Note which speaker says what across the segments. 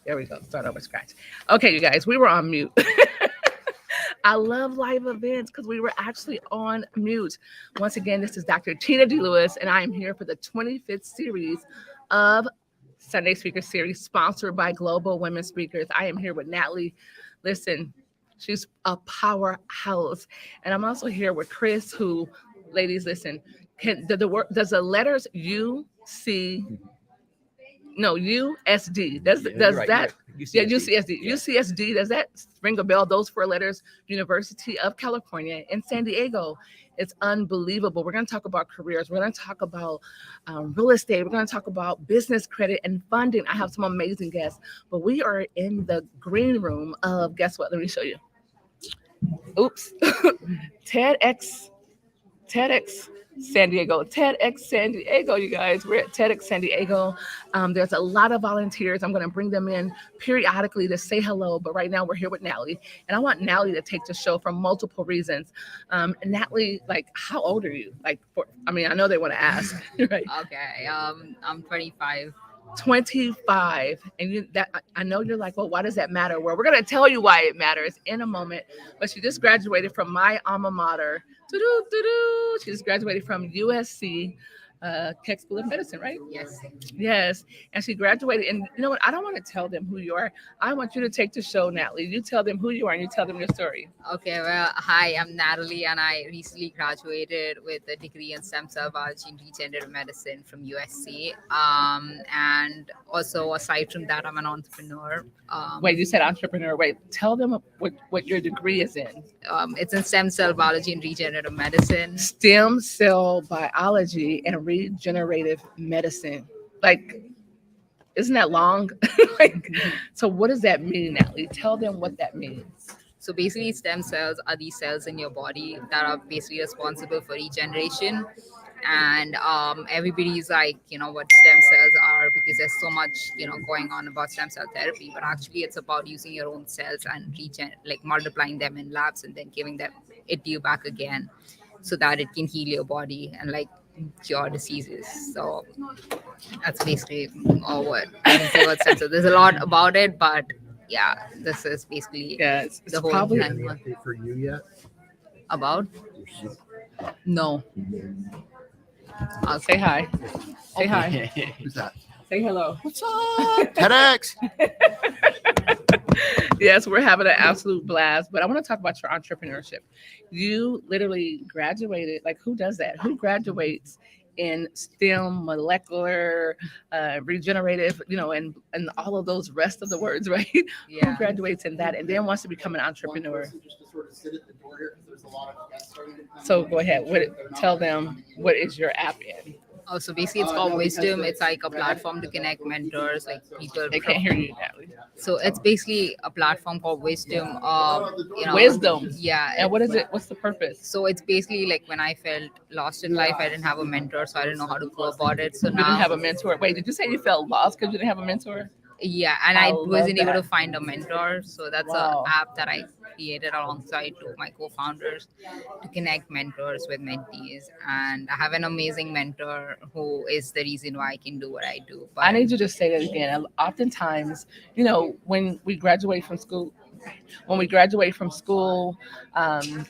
Speaker 1: There we go. Start over scratch. Okay, you guys, we were on mute. I love live events because we were actually on mute. Once again, this is Dr. Tina D. Lewis, and I am here for the 25th series of Sunday Speaker Series, sponsored by Global Women Speakers. I am here with Natalie. Listen, she's a powerhouse, and I'm also here with Chris, who, ladies, listen. Can the word does the letters U C no USD does
Speaker 2: You're
Speaker 1: that
Speaker 2: right.
Speaker 1: yeah
Speaker 2: UCSD.
Speaker 1: UCSD UCSD does that ring a bell? Those four letters, University of California in San Diego. It's unbelievable. We're going to talk about careers. We're going to talk about real estate. We're going to talk about business credit and funding. I have some amazing guests, but we are in the green room of, guess what? Let me show you. Oops. TEDx TEDx San Diego, TEDx San Diego, you guys. We're at TEDx San Diego. There's a lot of volunteers. I'm going to bring them in periodically to say hello, but right now we're here with Natalie, and I want Natalie to take the show for multiple reasons. Natalie, like, how old are you? Like, I mean, I know they want to ask, right?
Speaker 3: Okay. I'm 25.
Speaker 1: 25, and that I know you're like, well, why does that matter? Well, we're going to tell you why it matters in a moment. But she just graduated from my alma mater. She just graduated from USC, Keck School of Medicine, right?
Speaker 3: Yes.
Speaker 1: Yes. And she graduated. And you know what? I don't want to tell them who you are. I want you to take the show, Natalie. You tell them who you are and you tell them your story.
Speaker 3: Okay. Well, hi, I'm Natalie, and I recently graduated with a degree in stem cell biology and regenerative medicine from USC. And also, aside from that, I'm an entrepreneur.
Speaker 1: Wait, you said entrepreneur. Wait, tell them what your degree is in.
Speaker 3: It's in stem cell biology and regenerative medicine.
Speaker 1: Stem cell biology and regenerative medicine. Like, isn't that long? Like, so what does that mean, Natalie? Tell them what that means.
Speaker 3: So basically, stem cells are these cells in your body that are basically responsible for regeneration. And everybody's like, what stem cells are, because there's so much, going on about stem cell therapy. But actually, it's about using your own cells and like multiplying them in labs and then giving it to you back again, so that it can heal your body and like cure diseases. So that's basically all what I can say about stem cells. There's a lot about it, but yeah, this is basically
Speaker 1: It's
Speaker 3: the whole
Speaker 1: probably
Speaker 3: time
Speaker 2: Update for you yet?
Speaker 3: about. No.
Speaker 1: I'll say hi. Say hi.
Speaker 2: Who's that?
Speaker 1: Say hello.
Speaker 2: What's up? TEDx.
Speaker 1: Yes, we're having an absolute blast. But I want to talk about your entrepreneurship. You literally graduated. Like, who does that? Who graduates in STEM, molecular, regenerative, and all of those rest of the words, right?
Speaker 3: Yeah.
Speaker 1: Who graduates in that and then wants to become an entrepreneur? So go ahead. Tell them, what is your app in?
Speaker 3: Oh, so basically, it's called Wisdom. It's like a platform to connect mentors, like people.
Speaker 1: They can't hear you, Natalie.
Speaker 3: So it's basically a platform called Wisdom.
Speaker 1: Wisdom.
Speaker 3: Yeah.
Speaker 1: And what is it? What's the purpose?
Speaker 3: So it's basically like when I felt lost in life, I didn't have a mentor, so I didn't know how to go about it. So
Speaker 1: You
Speaker 3: now,
Speaker 1: didn't have a mentor. Wait, did you say you felt lost because you didn't have a mentor?
Speaker 3: yeah, and
Speaker 1: I
Speaker 3: I
Speaker 1: love
Speaker 3: wasn't able
Speaker 1: that.
Speaker 3: to find a mentor. So that's
Speaker 1: Wow.
Speaker 3: an app that I created alongside two of my co-founders to connect mentors with mentees. And I have an amazing mentor who is the reason why I can do what I do.
Speaker 1: I need you to say that again. Oftentimes, when we graduate from school,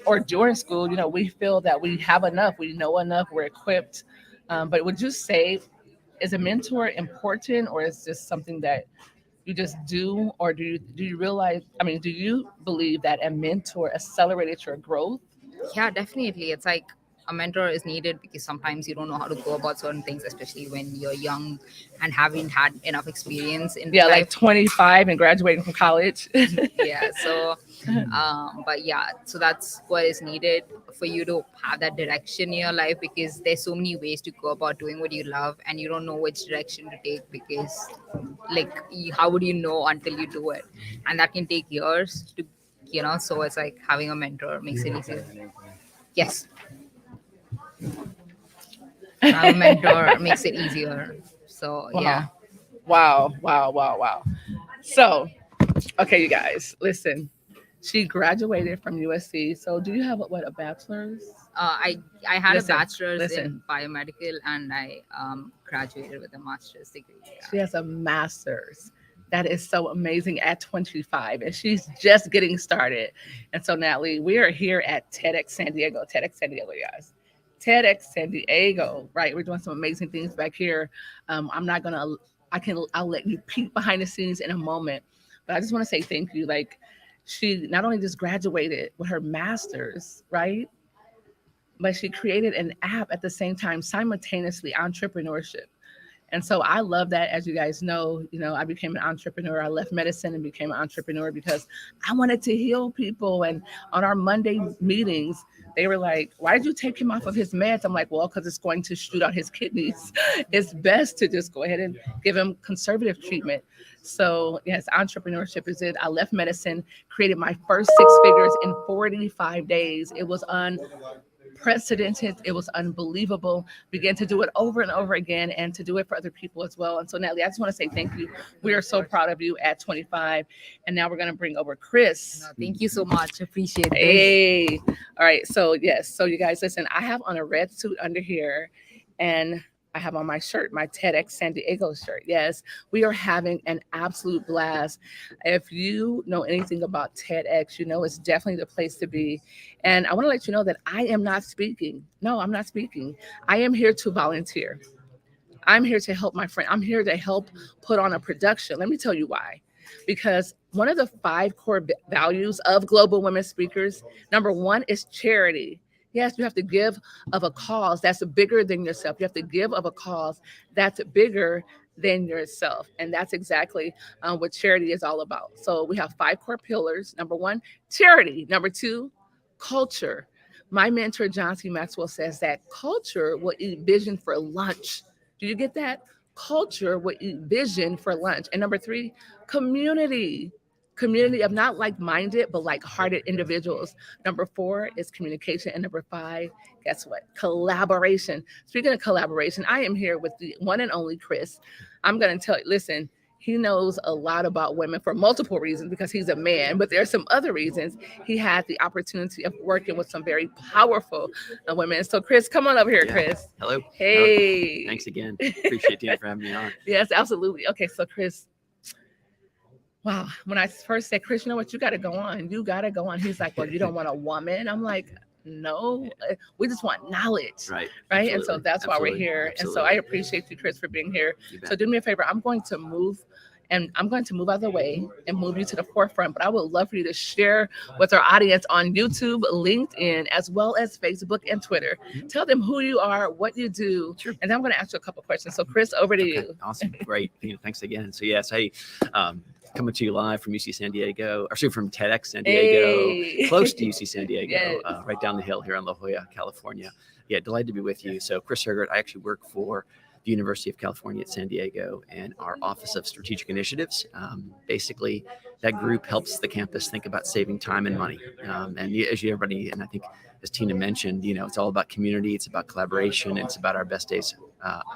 Speaker 1: or during school, we feel that we have enough, we know enough, we're equipped. But would you say, is a mentor important, or is this something that you just do, or do you realize? I mean, do you believe that a mentor accelerated your growth?
Speaker 3: Yeah, definitely. It's like a mentor is needed because sometimes you don't know how to go about certain things, especially when you're young and haven't had enough experience in
Speaker 1: Yeah, like
Speaker 3: life.
Speaker 1: 25 and graduating from college.
Speaker 3: Yeah. So, but yeah, so that's what is needed for you to have that direction in your life, because there's so many ways to go about doing what you love and you don't know which direction to take, because like how would you know until you do it, and that can take years to, so it's like having a mentor makes it easier. Yes. Have a mentor makes it easier. So yeah.
Speaker 1: Wow. So, okay, you guys, listen. She graduated from USC. So, do you have a bachelor's?
Speaker 3: I had
Speaker 1: Listen,
Speaker 3: a bachelor's
Speaker 1: listen.
Speaker 3: in biomedical, and I graduated with a master's degree.
Speaker 1: She has a master's. That is so amazing at 25, and she's just getting started. And so, Natalie, we are here at TEDx San Diego. TEDx San Diego, guys. TEDx San Diego, right? We're doing some amazing things back here. I'm not gonna. I'll let you peek behind the scenes in a moment, but I just want to say thank you. Like, she not only just graduated with her master's, right? But she created an app at the same time, simultaneously entrepreneurship. And so I love that. As you guys know, I became an entrepreneur. I left medicine and became an entrepreneur because I wanted to heal people. And on our Monday meetings, they were like, why did you take him off of his meds? I'm like, well, because it's going to shoot out his kidneys. It's best to just go ahead and give him conservative treatment. So yes, entrepreneurship is it. I left medicine, created my first 6 figures in 45 days. It was unprecedented. It was unbelievable. Began to do it over and over again and to do it for other people as well. And so, Natalie, I just want to say thank you. We are so proud of you at 25. And now we're going to bring over Chris.
Speaker 3: No, thank you so much. Appreciate it.
Speaker 1: Hey. All right. So, yes. So, you guys, listen, I have on a red suit under here, and I have on my shirt, my TEDx San Diego shirt. Yes, we are having an absolute blast. If you know anything about TEDx, it's definitely the place to be. And I want to let you know that I am not speaking. No, I'm not speaking. I am here to volunteer. I'm here to help my friend. I'm here to help put on a production. Let me tell you why. Because one of the 5 core values of Global Women Speakers, number 1 is charity. Yes, you have to give of a cause that's bigger than yourself. You have to give of a cause that's bigger than yourself. And that's exactly what charity is all about. So we have 5 core pillars. Number 1, charity. Number 2, culture. My mentor, John C. Maxwell, says that culture will eat vision for lunch. Do you get that? Culture will eat vision for lunch. And number 3, community. Community of not like-minded, but like-hearted individuals. Number 4 is communication. And number 5, guess what? Collaboration. Speaking of collaboration, I am here with the one and only Chris. I'm going to tell you, listen, he knows a lot about women for multiple reasons because he's a man, but there are some other reasons. He had the opportunity of working with some very powerful women. So Chris, come on over here, Chris.
Speaker 4: Hello.
Speaker 1: Hey.
Speaker 4: Thanks again. Appreciate you for having me on.
Speaker 1: Yes, absolutely. Okay, so Chris, wow. When I first said, Chris, you know what? You got to go on. You got to go on. He's like, well, you don't want a woman. I'm like, no, we just want knowledge.
Speaker 4: Right.
Speaker 1: Right. And so that's why we're here. And so I appreciate you, Chris, for being here. So do me a favor. I'm going to move out of the way and move you to the forefront. But I would love for you to share with our audience on YouTube, LinkedIn, as well as Facebook and Twitter. Tell them who you are, what you do.
Speaker 4: Sure.
Speaker 1: And then I'm going to ask you a couple of questions. So Chris, over to you.
Speaker 4: Awesome. Great. Thanks again. So yes, hey, coming to you live from UC San Diego, or from TEDx San Diego, close to UC San Diego,
Speaker 1: Yes.
Speaker 4: Right down the hill here in La Jolla, California. Yeah, delighted to be with you. So Chris Hergert, I actually work for the University of California at San Diego and our Office of Strategic Initiatives. Basically, that group helps the campus think about saving time and money. And as everybody, and I think as Tina mentioned, it's all about community, it's about collaboration, it's about our best days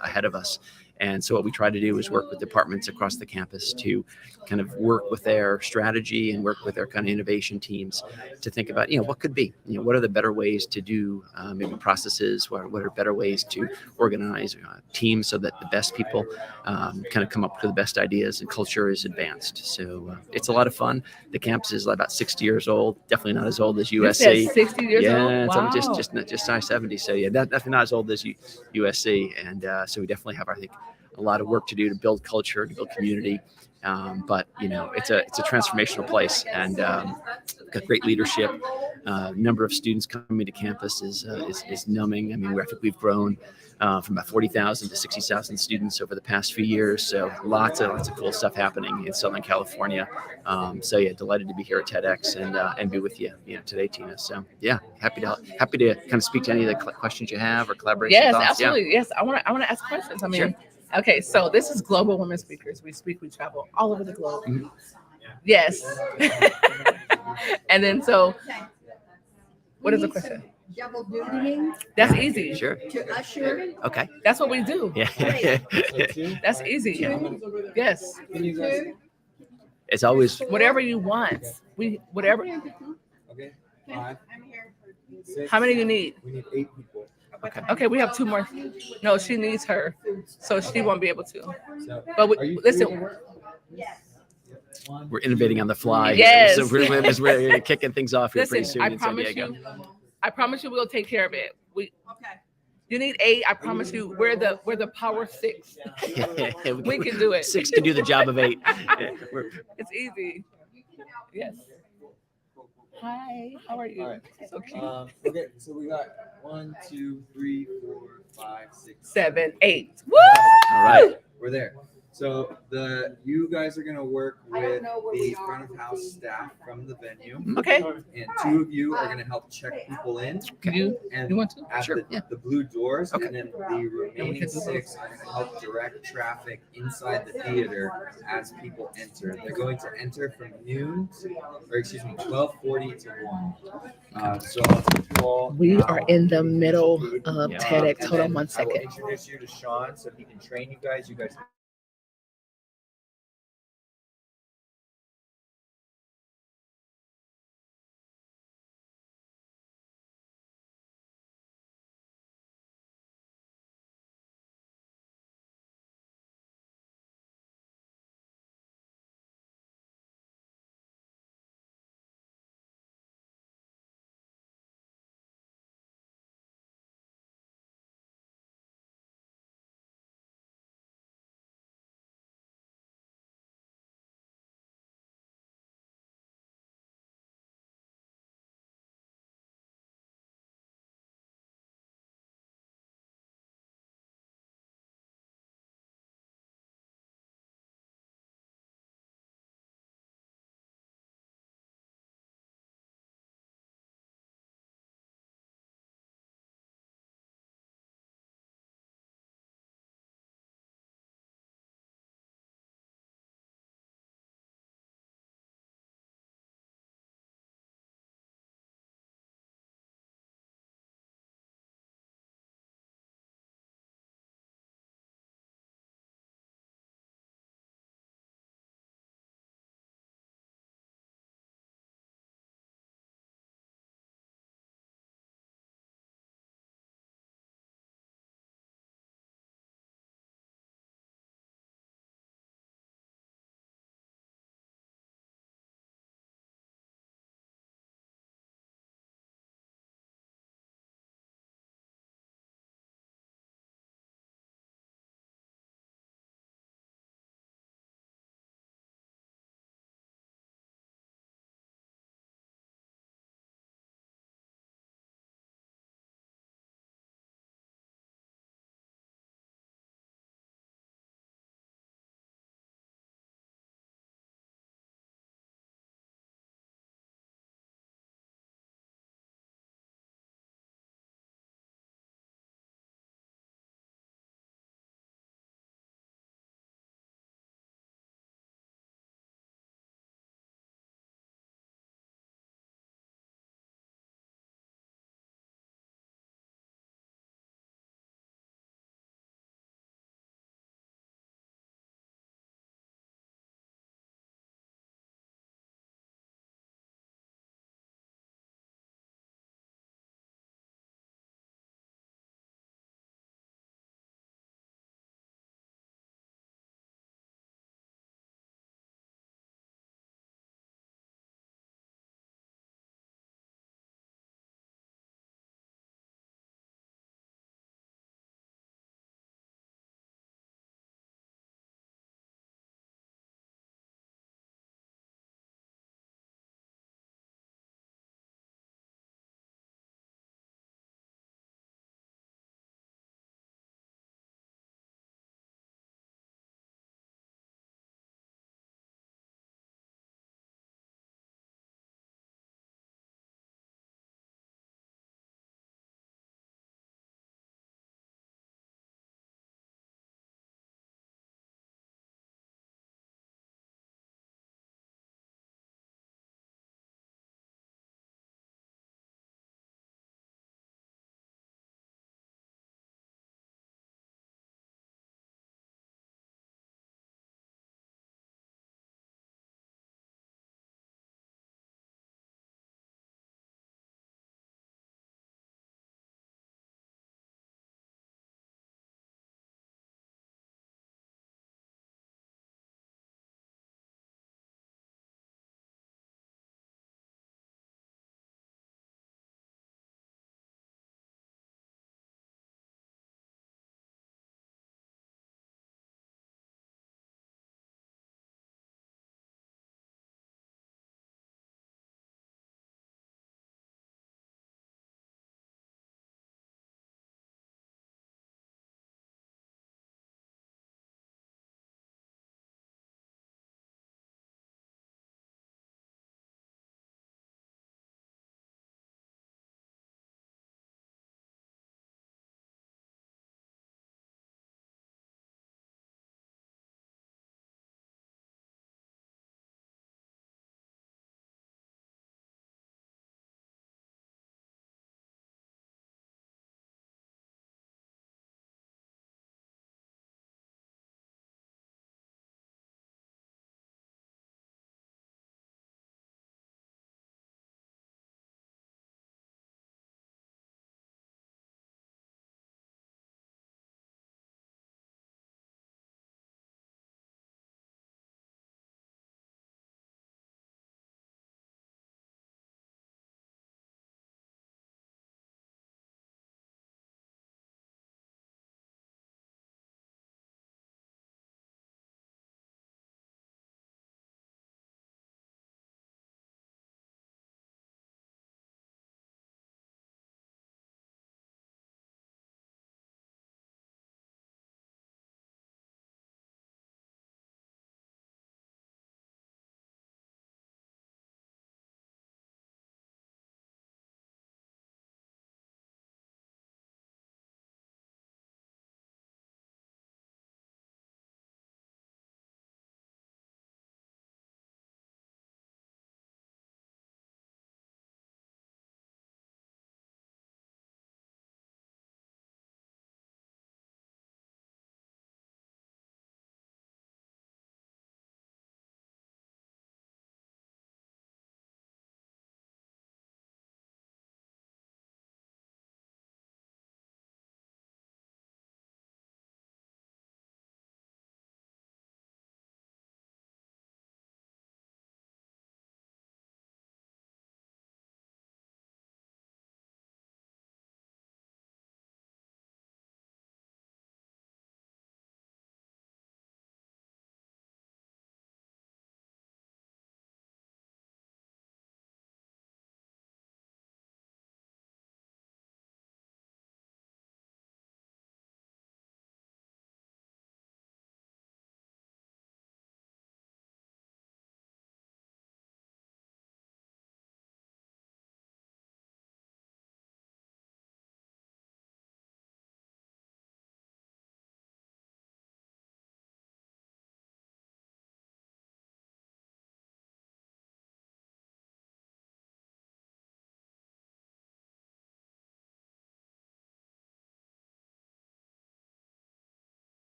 Speaker 4: ahead of us. And so what we try to do is work with departments across the campus to kind of work with their strategy and work with their kind of innovation teams to think about, what could be, what are the better ways to do maybe processes, what are better ways to organize teams so that the best people kind of come up with the best ideas and culture is advanced. So it's a lot of fun. The campus is about 60 years old, definitely not as old as USC.
Speaker 1: 60 years old?
Speaker 4: Yeah,
Speaker 1: Wow.
Speaker 4: it's just size 70. So yeah, definitely not as old as USC. And so we definitely have, I think, a lot of work to do to build culture, to build community. But it's a transformational place, and got great leadership. Number of students coming to campus is numbing. I mean, I think we've grown from about 40,000 to 60,000 students over the past few years. So lots of cool stuff happening in Southern California. So yeah, delighted to be here at TEDx and be with you, today, Tina. So yeah, happy to kind of speak to any of the questions you have or collaboration.
Speaker 1: Yes,
Speaker 4: thoughts.
Speaker 1: absolutely.
Speaker 4: Yeah.
Speaker 1: Yes, I want to ask questions. I mean,
Speaker 4: Sure.
Speaker 1: Okay, so this is Global Women Speakers. We travel all over the globe.
Speaker 4: Mm-hmm.
Speaker 1: Yes. And then so, what is the question?
Speaker 5: Double duty
Speaker 1: That's easy.
Speaker 4: Sure.
Speaker 5: to usher.
Speaker 4: Okay.
Speaker 1: That's what we do.
Speaker 4: Yeah.
Speaker 1: That's easy. Yes.
Speaker 4: It's always
Speaker 1: Whatever you want. Whatever.
Speaker 6: Okay. 5, 6.
Speaker 1: How many you need?
Speaker 6: We need 8 people.
Speaker 1: Okay, we have 2 more. No, she needs her, so she won't be able to.
Speaker 6: So,
Speaker 1: But
Speaker 6: are you
Speaker 1: listen.
Speaker 6: free to work?
Speaker 5: Yes.
Speaker 4: we're innovating on the fly.
Speaker 1: Yes.
Speaker 4: So we're kicking things off here pretty
Speaker 1: Listen,
Speaker 4: soon in San Diego.
Speaker 1: I promise you we'll take care of it. You need 8. I promise you, we're the power 6. We can do it.
Speaker 4: 6 can do the job of 8.
Speaker 1: It's easy. Yes. Hi, how are you?
Speaker 6: All right.
Speaker 1: So cute.
Speaker 6: Okay, so we got 1, 2, 3, 4, 5, 6,
Speaker 1: 7, 8. Woo!
Speaker 4: All right.
Speaker 6: We're there. So you guys are gonna work with the front of house staff from the venue,
Speaker 1: Okay.
Speaker 6: and 2 of you are gonna help check people in.
Speaker 1: You
Speaker 6: And
Speaker 1: want to?
Speaker 6: at
Speaker 4: Sure,
Speaker 6: the blue doors,
Speaker 4: Okay.
Speaker 6: and then the remaining 6 are gonna help direct traffic inside the theater as people enter. They're going to enter from 12:40 to 1. So I'll take you all.
Speaker 1: We
Speaker 6: now
Speaker 1: are in the
Speaker 6: to
Speaker 1: middle
Speaker 6: food.
Speaker 1: of
Speaker 4: Yeah.
Speaker 1: TEDx.
Speaker 6: And
Speaker 1: Hold on
Speaker 6: then
Speaker 1: 1
Speaker 6: I will
Speaker 1: second.
Speaker 6: introduce you to Sean so he can train you guys. You guys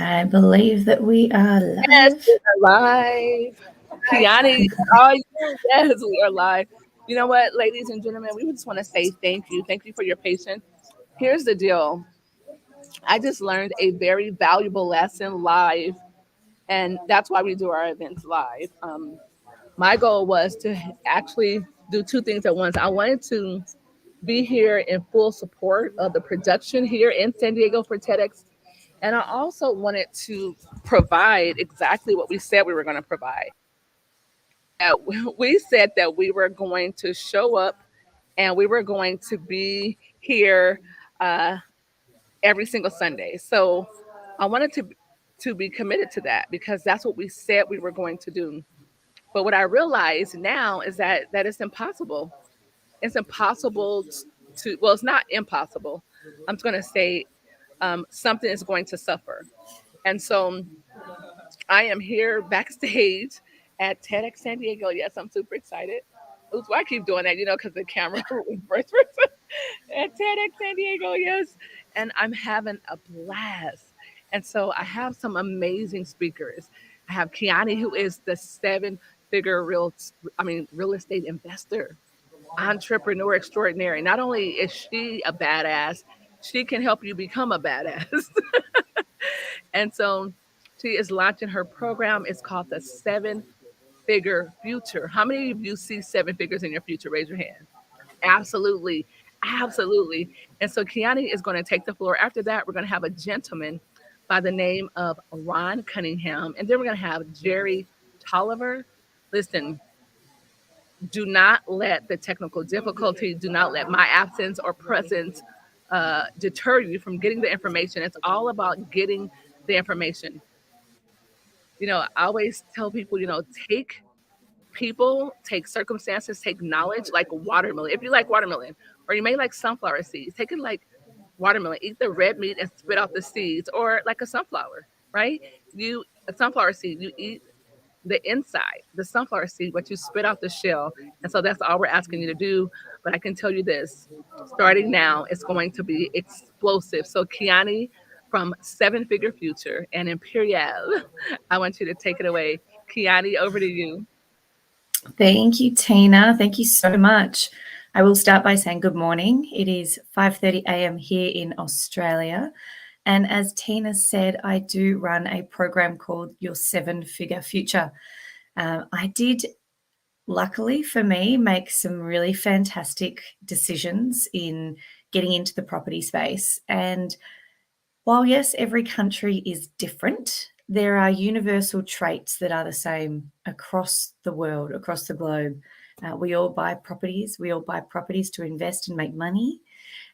Speaker 5: I believe that we are
Speaker 1: Yes,
Speaker 5: live.
Speaker 1: we are live. Kiani, oh yes, we are live. You know what, ladies and gentlemen, we just want to say thank you. Thank you for your patience. Here's the deal. I just learned a very valuable lesson live, and that's why we do our events live. My goal was to actually do two things at once. I wanted to be here in full support of the production here in San Diego for TEDx. And I also wanted to provide exactly what we said we were going to provide. We said that we were going to show up and we were going to be here uh, every single Sunday. So I wanted to be committed to that because that's what we said we were going to do. But what I realize now is that it's impossible. It's impossible to, well, it's not impossible. I'm just going to say something is going to suffer. And so I am here backstage at TEDx San Diego. Yes, I'm super excited. Oops, why I keep doing that, because the camera was first person at TEDx San Diego. Yes, and I'm having a blast. And so I have some amazing speakers. I have Kiani, who is the seven-figure real estate investor, entrepreneur extraordinary. Not only is she a badass, she can help you become a badass. And so she is launching her program. It's called the Seven Figure Future. How many of you see seven figures in your future? Raise your hand. Absolutely. Absolutely. And so Kiani is going to take the floor. After that, we're going to have a gentleman by the name of Ron Cunningham. And then we're going to have Jerry Tolliver. Listen, do not let the technical difficulty, do not let my absence or presence deter you from getting the information. It's all about getting the information. I always tell people, take people, take circumstances, take knowledge like watermelon. If you like watermelon, or you may like sunflower seeds, take it like watermelon. Eat the red meat and spit out the seeds, or like a sunflower, right? A sunflower seed, you eat the inside, the sunflower seed, but you spit out the shell. And so that's all we're asking you to do. But I can tell you this, starting now, it's going to be explosive. So Kiani from Seven Figure Future and Imperial, I want you to take it away. Kiani, over to you.
Speaker 5: Thank you, Tina. Thank you so much. I will start by saying good morning. It is 5:30 a.m. here in Australia. And as Tina said, I do run a program called Your Seven Figure Future. I did, luckily for me, make some really fantastic decisions in getting into the property space. And while, yes, every country is different, there are universal traits that are the same across the world, across the globe. We all buy properties. We all buy properties to invest and make money.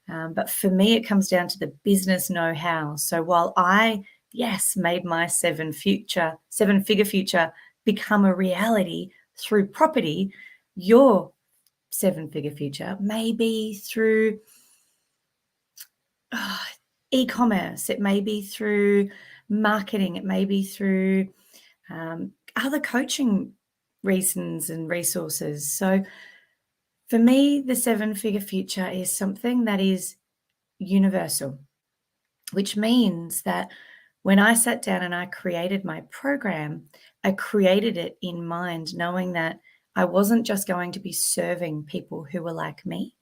Speaker 5: But for me, it comes down to the business know-how. So while I, yes, made my seven-figure future become a reality through property, your seven-figure future may be through e-commerce. It may be through marketing. It may be through other coaching reasons and resources. So for me, the seven-figure future is something that is universal, which means that when I sat down and I created my program, I created it in mind, knowing that I wasn't just going to be serving people who were like me.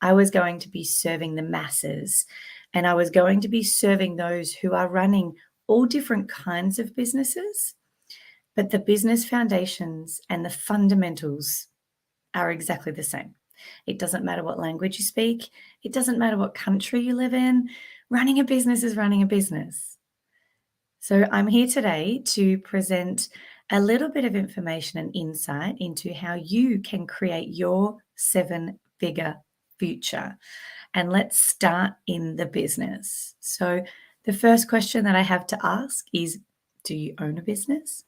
Speaker 5: I was going to be serving the masses, and I was going to be serving those who are running all different kinds of businesses, but the business foundations and the fundamentals are exactly the same. It doesn't matter what language you speak. It doesn't matter what country you live in. Running a business is running a business. So I'm here today to present a little bit of information and insight into how you can create your seven-figure future. And let's start in the business. So the first question that I have to ask is, do you own a business?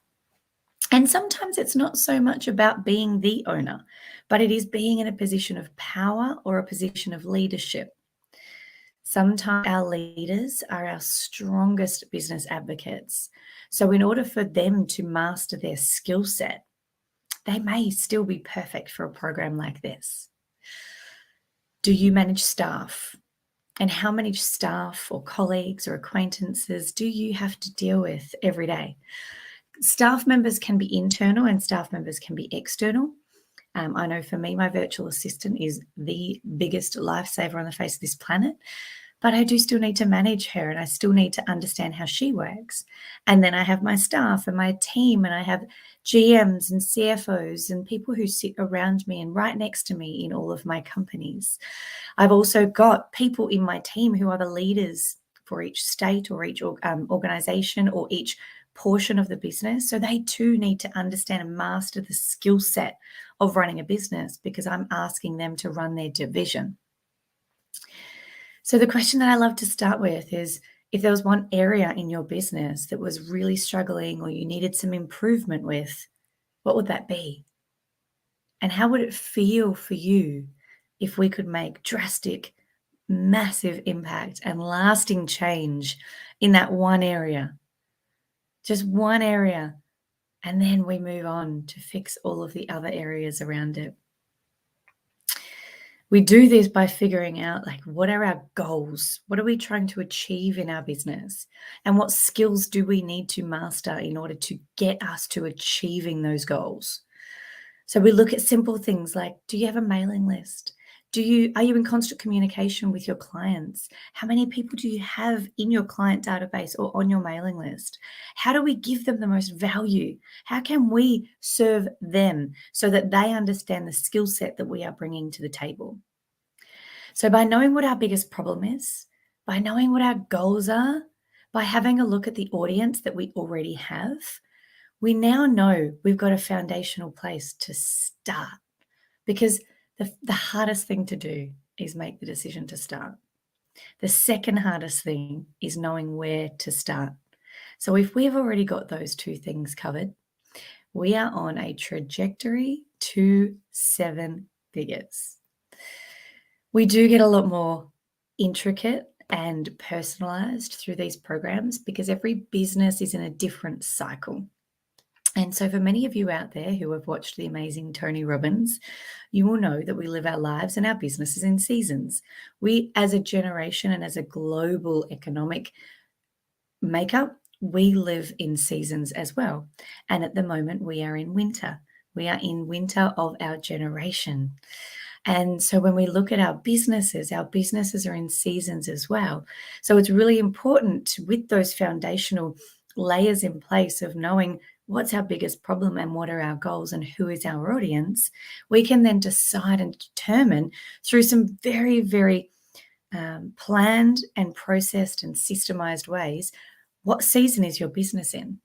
Speaker 5: And sometimes it's not so much about being the owner, but it is being in a position of power or a position of leadership. Sometimes our leaders are our strongest business advocates. So in order for them to master their skill set, they may still be perfect for a program like this. Do you manage staff? And how many staff or colleagues or acquaintances do you have to deal with every day? Staff members can be internal and staff members can be external. I know for me, my virtual assistant is the biggest lifesaver on the face of this planet, but I do still need to manage her and I still need to understand how she works. And then I have my staff and my team, and I have GMs and CFOs and people who sit around me and right next to me in all of my companies. I've also got people in my team who are the leaders for each state or each organization or each portion of the business. So they too need to understand and master the skill set of running a business, because I'm asking them to run their division. So the question that I love to start with is, if there was one area in your business that was really struggling or you needed some improvement with, what would that be? And how would it feel for you if we could make drastic, massive impact and lasting change in that one area? Just one area. And then we move on to fix all of the other areas around it. We do this by figuring out, like, what are our goals? What are we trying to achieve in our business? And what skills do we need to master in order to get us to achieving those goals? So we look at simple things like, do you have a mailing list? Are you in constant communication with your clients? How many people do you have in your client database or on your mailing list? How do we give them the most value? How can we serve them so that they understand the skill set that we are bringing to the table? So by knowing what our biggest problem is, by knowing what our goals are, by having a look at the audience that we already have, we now know we've got a foundational place to start. Because the hardest thing to do is make the decision to start. The second hardest thing is knowing where to start. So if we've already got those two things covered, we are on a trajectory to 7 figures. We do get a lot more intricate and personalized through these programs because every business is in a different cycle. And so for many of you out there who have watched the amazing Tony Robbins, you will know that we live our lives and our businesses in seasons. We, as a generation and as a global economic makeup, we live in seasons as well. And at the moment, we are in winter. We are in winter of our generation. And so when we look at our businesses are in seasons as well. So it's really important with those foundational layers in place of knowing what's our biggest problem and what are our goals and who is our audience. We can then decide and determine through some very, very planned and processed and systemized ways what season is your business in.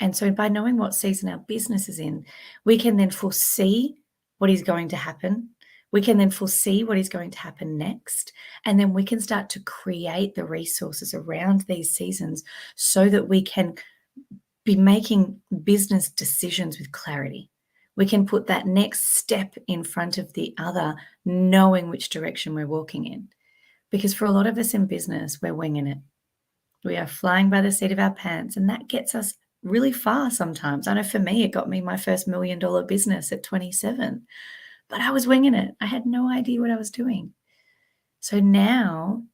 Speaker 5: And so by knowing what season our business is in, we can then foresee what is going to happen. We can then foresee what is going to happen next. And then we can start to create the resources around these seasons so that we can be making business decisions with clarity. We can put that next step in front of the other, knowing which direction we're walking in. Because for a lot of us in business, we're winging it. We are flying by the seat of our pants, and that gets us really far sometimes. I know for me, it got me my first $1 million business at 27, but I was winging it. I had no idea what I was doing. So now,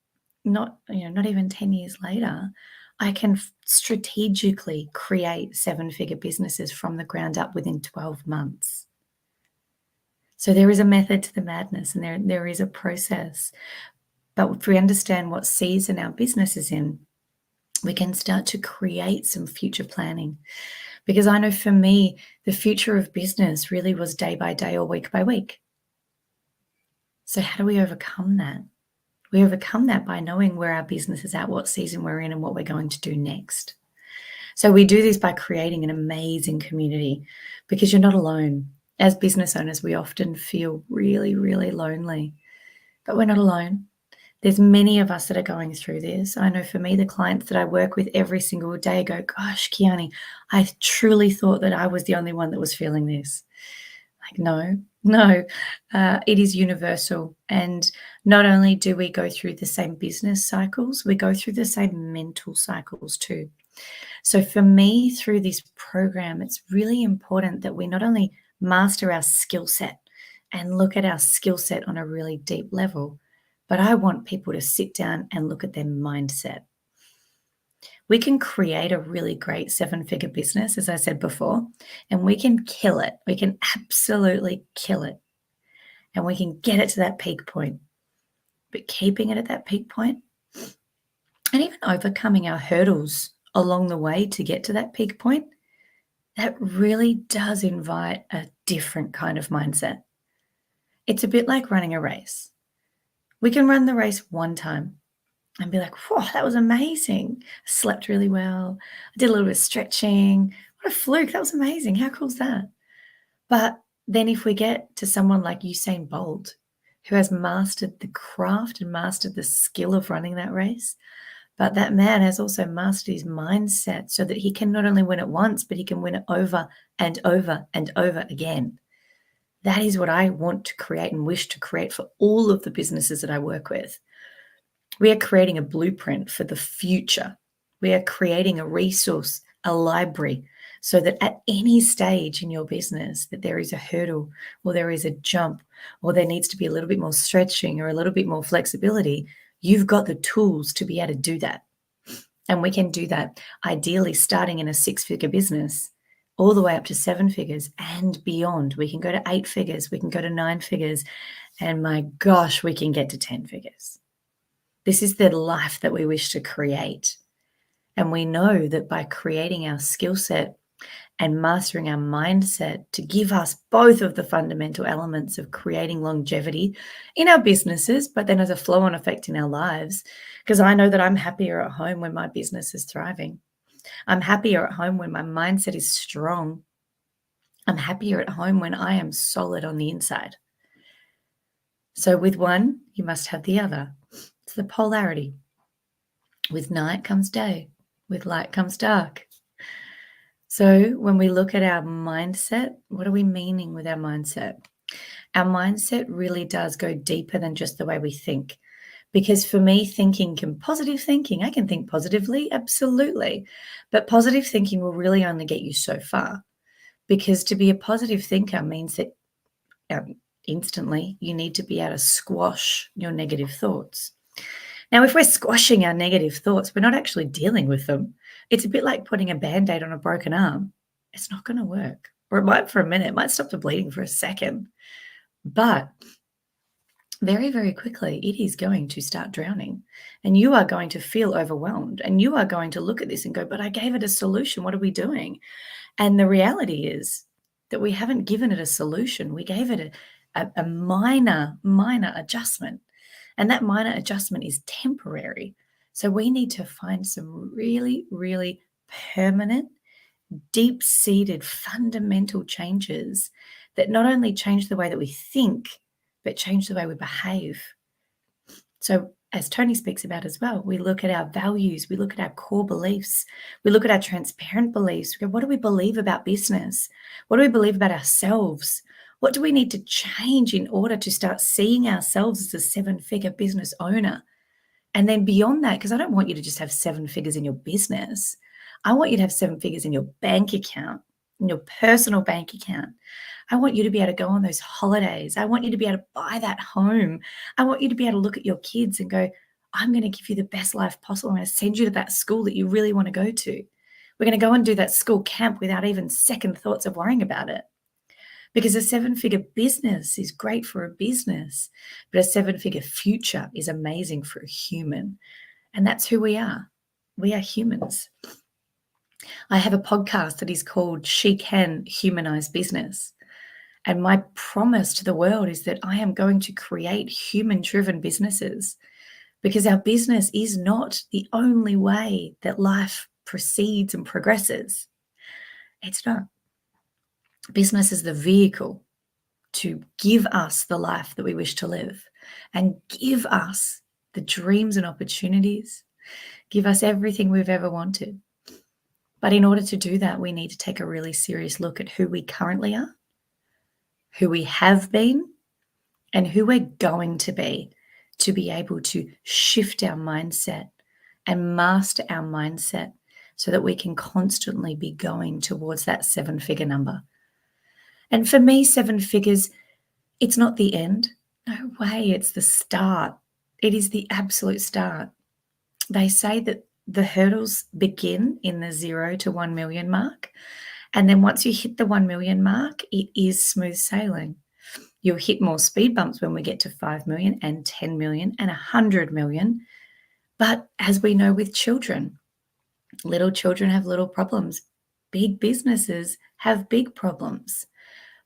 Speaker 5: not even 10 years later, I can strategically create 7-figure businesses from the ground up within 12 months. So there is a method to the madness, and there is a process. But if we understand what season our business is in, we can start to create some future planning. Because I know for me, the future of business really was day by day or week by week. So how do we overcome that? We overcome that by knowing where our business is at, what season we're in, and what we're going to do next. So we do this by creating an amazing community, because you're not alone. As business owners, we often feel really, really lonely, but we're not alone. There's many of us that are going through this. I know for me, the clients that I work with every single day go, gosh, Kiani, I truly thought that I was the only one that was feeling this. Like, no, it is universal. And not only do we go through the same business cycles, we go through the same mental cycles too. So for me, through this program, it's really important that we not only master our skill set and look at our skill set on a really deep level, but I want people to sit down and look at their mindset. We can create a really great 7-figure business, as I said before, and we can kill it. We can absolutely kill it. And we can get it to that peak point. But keeping it at that peak point and even overcoming our hurdles along the way to get to that peak point, that really does invite a different kind of mindset. It's a bit like running a race. We can run the race one time and be like, whoa, that was amazing. I slept really well. I did a little bit of stretching. What a fluke. That was amazing. How cool is that? But then if we get to someone like Usain Bolt, who has mastered the craft and mastered the skill of running that race, but that man has also mastered his mindset so that he can not only win it once, but he can win it over and over and over again. That is what I want to create and wish to create for all of the businesses that I work with. We are creating a blueprint for the future. We are creating a resource, a library, so that at any stage in your business that there is a hurdle or there is a jump or there needs to be a little bit more stretching or a little bit more flexibility, you've got the tools to be able to do that. And we can do that ideally starting in a 6-figure business all the way up to 7 figures and beyond. We can go to 8 figures, we can go to 9 figures, and my gosh, we can get to 10 figures. This is the life that we wish to create. And we know that by creating our skill set and mastering our mindset to give us both of the fundamental elements of creating longevity in our businesses, but then as a flow-on effect in our lives, because I know that I'm happier at home when my business is thriving. I'm happier at home when my mindset is strong. I'm happier at home when I am solid on the inside. So with one, you must have the other. It's the polarity. With night comes day. With light comes dark. So when we look at our mindset, what are we meaning with our mindset? Our mindset really does go deeper than just the way we think. Because for me, positive thinking, I can think positively, absolutely. But positive thinking will really only get you so far. Because to be a positive thinker means that instantly you need to be able to squash your negative thoughts. Now, if we're squashing our negative thoughts, we're not actually dealing with them. It's a bit like putting a Band-Aid on a broken arm. It's not going to work. Or it might for a minute. It might stop the bleeding for a second. But very, very quickly, it is going to start drowning. And you are going to feel overwhelmed. And you are going to look at this and go, but I gave it a solution. What are we doing? And the reality is that we haven't given it a solution. We gave it a minor adjustment. And that minor adjustment is temporary. So we need to find some really, really permanent, deep-seated, fundamental changes that not only change the way that we think, but change the way we behave. So as Tony speaks about as well, we look at our values, we look at our core beliefs, we look at our transparent beliefs. We go, what do we believe about business? What do we believe about ourselves? What do we need to change in order to start seeing ourselves as a 7-figure business owner? And then beyond that, because I don't want you to just have 7 figures in your business. I want you to have 7 figures in your bank account, in your personal bank account. I want you to be able to go on those holidays. I want you to be able to buy that home. I want you to be able to look at your kids and go, I'm going to give you the best life possible. I'm going to send you to that school that you really want to go to. We're going to go and do that school camp without even second thoughts of worrying about it. Because a 7-figure business is great for a business, but a 7-figure future is amazing for a human. And that's who we are. We are humans. I have a podcast that is called She Can Humanize Business. And my promise to the world is that I am going to create human-driven businesses, because our business is not the only way that life proceeds and progresses. It's not. Business is the vehicle to give us the life that we wish to live and give us the dreams and opportunities, give us everything we've ever wanted. But in order to do that, we need to take a really serious look at who we currently are, who we have been, and who we're going to be able to shift our mindset and master our mindset so that we can constantly be going towards that 7-figure number. And for me, 7 figures, it's not the end. No way, it's the start. It is the absolute start. They say that the hurdles begin in the 0 to 1 million mark. And then once you hit the 1 million mark, it is smooth sailing. You'll hit more speed bumps when we get to 5 million and 10 million and 100 million. But as we know with children, little children have little problems. Big businesses have big problems.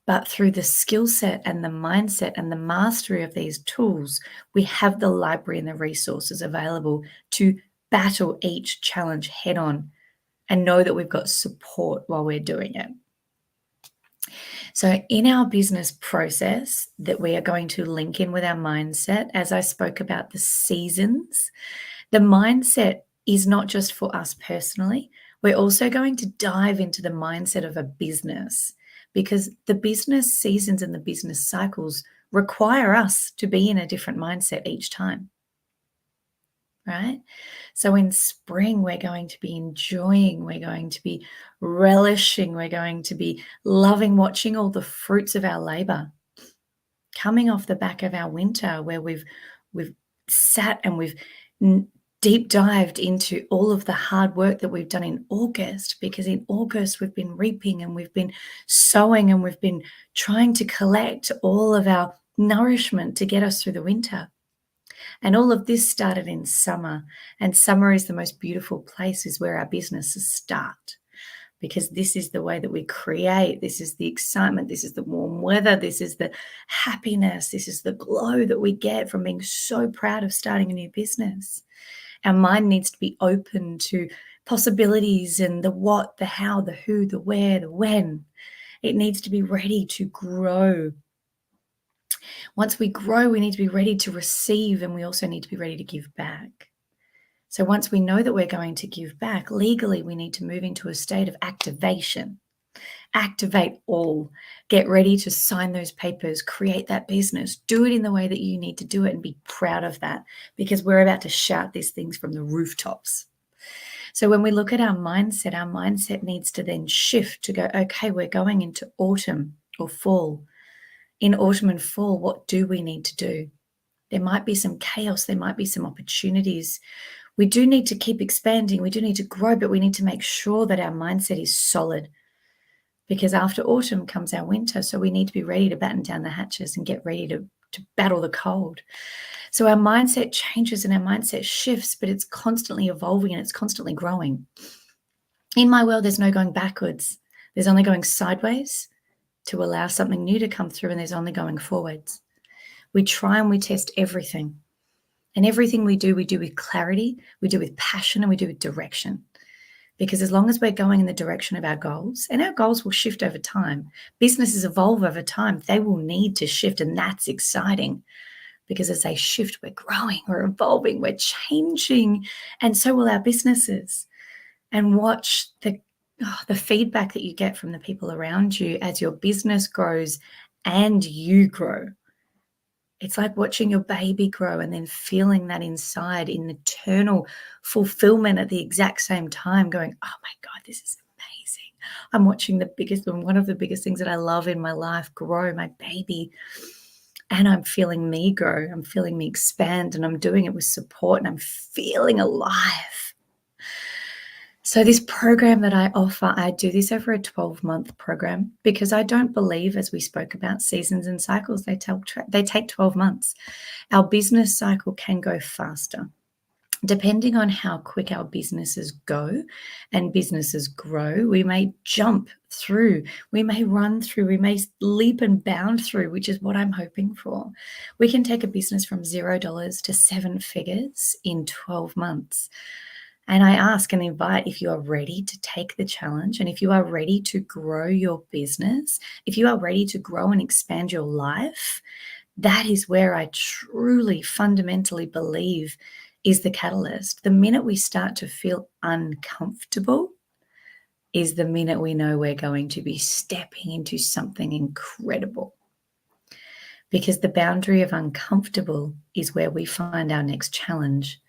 Speaker 5: But through the skill set and the mindset and the mastery of these tools, we have the library and the resources available to battle each challenge head on and know that we've got support while we're doing it. So in our business process that we are going to link in with our mindset, as I spoke about the seasons, the mindset is not just for us personally. We're also going to dive into the mindset of a business, because the business seasons and the business cycles require us to be in a different mindset each time, right? So in spring, we're going to be enjoying, we're going to be relishing, we're going to be loving watching all the fruits of our labor coming off the back of our winter, where we've sat and we've deep dived into all of the hard work that we've done in August, because in August we've been reaping and we've been sowing and we've been trying to collect all of our nourishment to get us through the winter. And all of this started in summer, and summer is the most beautiful place, is where our businesses start, because this is the way that we create. This is the excitement. This is the warm weather. This is the happiness. This is the glow that we get from being so proud of starting a new business. Our mind needs to be open to possibilities and the what, the how, the who, the where, the when. It needs to be ready to grow. Once we grow, we need to be ready to receive, and we also need to be ready to give back. So once we know that we're going to give back, legally, we need to move into a state of activation. Activate all. Get ready to sign those papers, create that business, do it in the way that you need to do it, and be proud of that, because we're about to shout these things from the rooftops. So when we look at our mindset needs to then shift to go, okay, we're going into autumn or fall. In autumn and fall, what do we need to do? There might be some chaos. There might be some opportunities. We do need to keep expanding. We do need to grow, but we need to make sure that our mindset is solid, because after autumn comes our winter. So we need to be ready to batten down the hatches and get ready to battle the cold. So our mindset changes and our mindset shifts, but it's constantly evolving and it's constantly growing. In my world, there's no going backwards. There's only going sideways to allow something new to come through, and there's only going forwards. We try and we test everything. And everything we do with clarity, we do with passion, and we do with direction. Because as long as we're going in the direction of our goals, and our goals will shift over time, businesses evolve over time, they will need to shift, and that's exciting. Because as they shift, we're growing, we're evolving, we're changing, and so will our businesses. And watch the feedback that you get from the people around you as your business grows and you grow. It's like watching your baby grow and then feeling that inside in eternal fulfillment at the exact same time, going, oh my God, this is amazing. I'm watching one of the biggest things that I love in my life grow, my baby. And I'm feeling me grow. I'm feeling me expand, and I'm doing it with support, and I'm feeling alive. So this program that I offer, I do this over a 12-month program, because I don't believe, as we spoke about, seasons and cycles. They take 12 months. Our business cycle can go faster. Depending on how quick our businesses go and businesses grow, we may jump through, we may run through, we may leap and bound through, which is what I'm hoping for. We can take a business from $0 to 7 figures in 12 months. And I ask and invite, if you are ready to take the challenge, and if you are ready to grow your business, if you are ready to grow and expand your life, that is where I truly fundamentally believe is the catalyst. The minute we start to feel uncomfortable is the minute we know we're going to be stepping into something incredible. Because the boundary of uncomfortable is where we find our next challenge.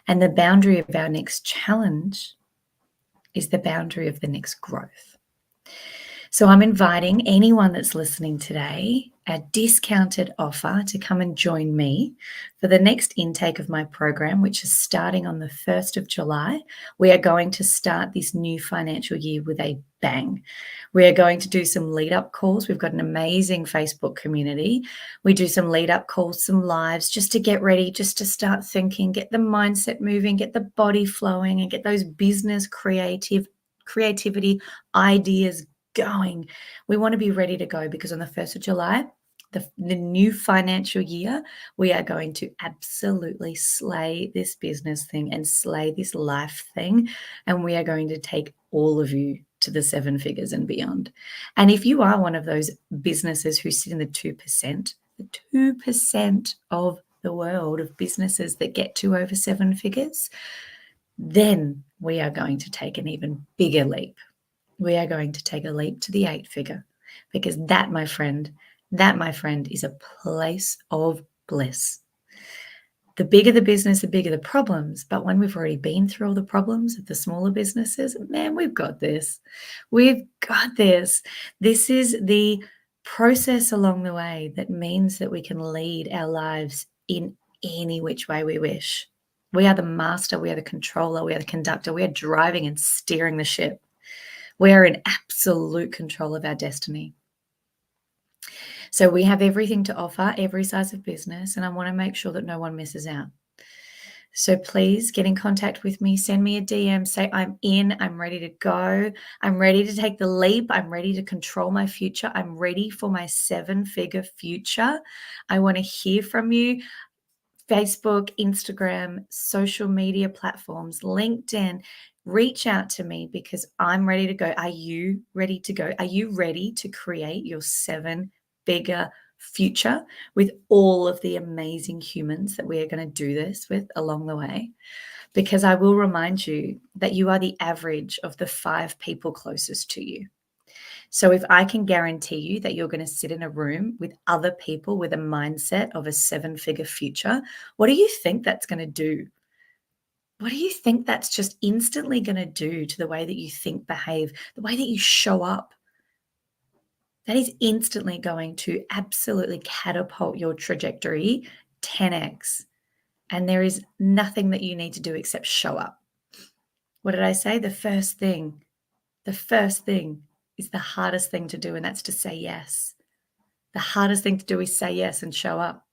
Speaker 5: And the boundary of our next challenge is the boundary of the next growth. So I'm inviting anyone that's listening today a discounted offer to come and join me for the next intake of my program, which is starting on the 1st of July. We are going to start this new financial year with a bang. We are going to do some lead up calls. We've got an amazing Facebook community. We do some lead up calls, some lives, just to get ready, just to start thinking, get the mindset moving, get the body flowing, and get those business creativity ideas going. We want to be ready to go because on the 1st of July, the new financial year, we are going to absolutely slay this business thing and slay this life thing. And we are going to take all of you to the 7 figures and beyond. And if you are one of those businesses who sit in the 2%, the 2% of the world of businesses that get to over 7 figures, then we are going to take an even bigger leap. We are going to take a leap to the 8-figure, because that, my friend, is a place of bliss. The bigger the business, the bigger the problems. But when we've already been through all the problems of the smaller businesses, man, we've got this. We've got this. This is the process along the way that means that we can lead our lives in any which way we wish. We are the master, we are the controller, we are the conductor, we are driving and steering the ship. We are in absolute control of our destiny. So we have everything to offer, every size of business, and I want to make sure that no one misses out. So please get in contact with me, send me a DM, say I'm in, I'm ready to go, I'm ready to take the leap, I'm ready to control my future, I'm ready for my 7-figure future. I want to hear from you. Facebook, Instagram, social media platforms, LinkedIn, reach out to me because I'm ready to go. Are you ready to go? Are you ready to create your 7-figure future with all of the amazing humans that we are going to do this with along the way? Because I will remind you that you are the average of the 5 people closest to you. So if I can guarantee you that you're going to sit in a room with other people with a mindset of a 7-figure future, what do you think that's going to do? What do you think that's just instantly going to do to the way that you think, behave, the way that you show up? That is instantly going to absolutely catapult your trajectory 10x. And there is nothing that you need to do except show up. What did I say? The first thing is the hardest thing to do, and that's to say yes. The hardest thing to do is say yes and show up.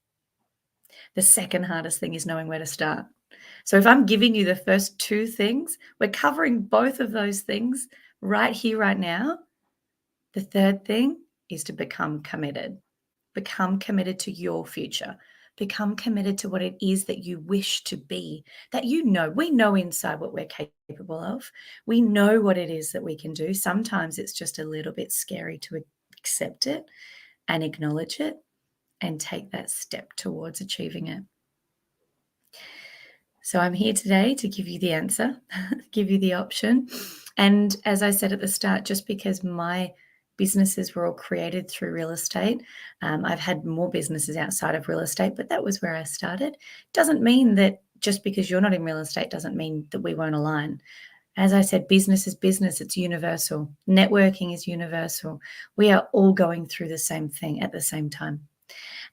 Speaker 5: The second hardest thing is knowing where to start. So if I'm giving you the first 2 things, we're covering both of those things right here, right now. The third thing is to become committed. Become committed to your future. Become committed to what it is that you wish to be, that you know. We know inside what we're capable of. We know what it is that we can do. Sometimes it's just a little bit scary to accept it and acknowledge it and take that step towards achieving it. So I'm here today to give you the answer, give you the option. And as I said at the start, just because my businesses were all created through real estate, I've had more businesses outside of real estate, but that was where I started. Doesn't mean that just because you're not in real estate doesn't mean that we won't align. As I said, business is business. It's universal. Networking is universal. We are all going through the same thing at the same time.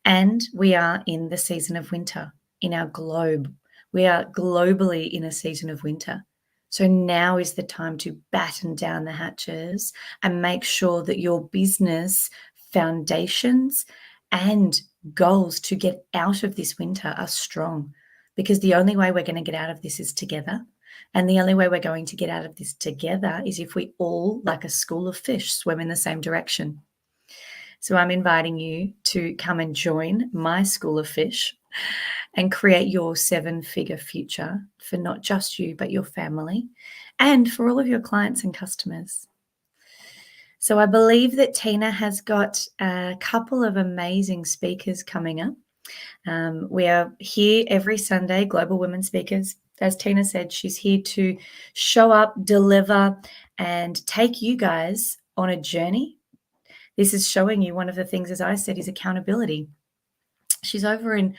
Speaker 5: And we are in the season of winter in our globe. We are globally in a season of winter. So now is the time to batten down the hatches and make sure that your business foundations and goals to get out of this winter are strong, because the only way we're going to get out of this is together. And the only way we're going to get out of this together is if we all, like a school of fish, swim in the same direction. So I'm inviting you to come and join my school of fish and create your 7-figure future for not just you, but your family and for all of your clients and customers. So I believe that Tina has got a couple of amazing speakers coming up. We are here every Sunday, Global Women Speakers. As Tina said, she's here to show up, deliver, and take you guys on a journey. This is showing you one of the things, as I said, is accountability. She's over in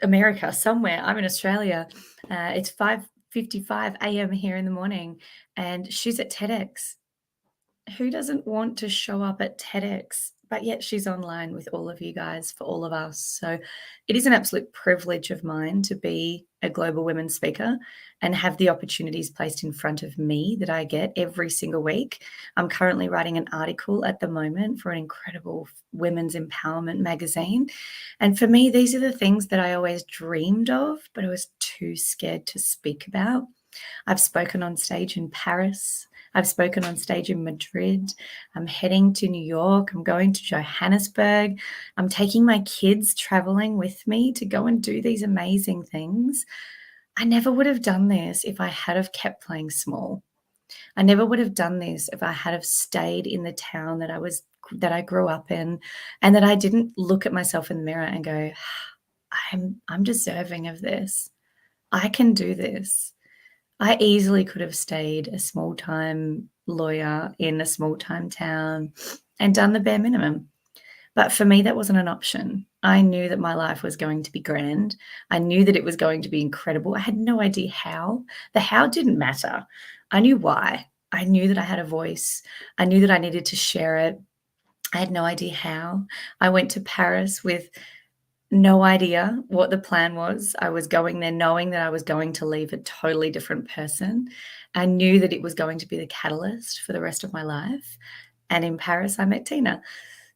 Speaker 5: America somewhere. I'm in Australia. It's 5:55 a.m. here in the morning, and she's at TEDx. who doesn't want to show up at TEDx? But yet she's online with all of you guys, for all of us. So it is an absolute privilege of mine to be a global women speaker and have the opportunities placed in front of me that I get every single week. I'm currently writing an article at the moment for an incredible women's empowerment magazine. And for me, these are the things that I always dreamed of, but I was too scared to speak about. I've spoken on stage in Paris. I've spoken on stage in Madrid. I'm heading to New York. I'm going to Johannesburg. I'm taking my kids traveling with me to go and do these amazing things. I never would have done this if I had have kept playing small. I never would have done this if I had have stayed in the town that I grew up in, and that I didn't look at myself in the mirror and go, I'm deserving of this. I can do this. I easily could have stayed a small-time lawyer in a small-time town and done the bare minimum. But for me, that wasn't an option. I knew that my life was going to be grand. I knew that it was going to be incredible. I had no idea how. The how didn't matter. I knew why. I knew that I had a voice. I knew that I needed to share it. I had no idea how. I went to Paris with no idea what the plan was. I was going there knowing that I was going to leave a totally different person. I knew that it was going to be the catalyst for the rest of my life. And in Paris, I met Tina.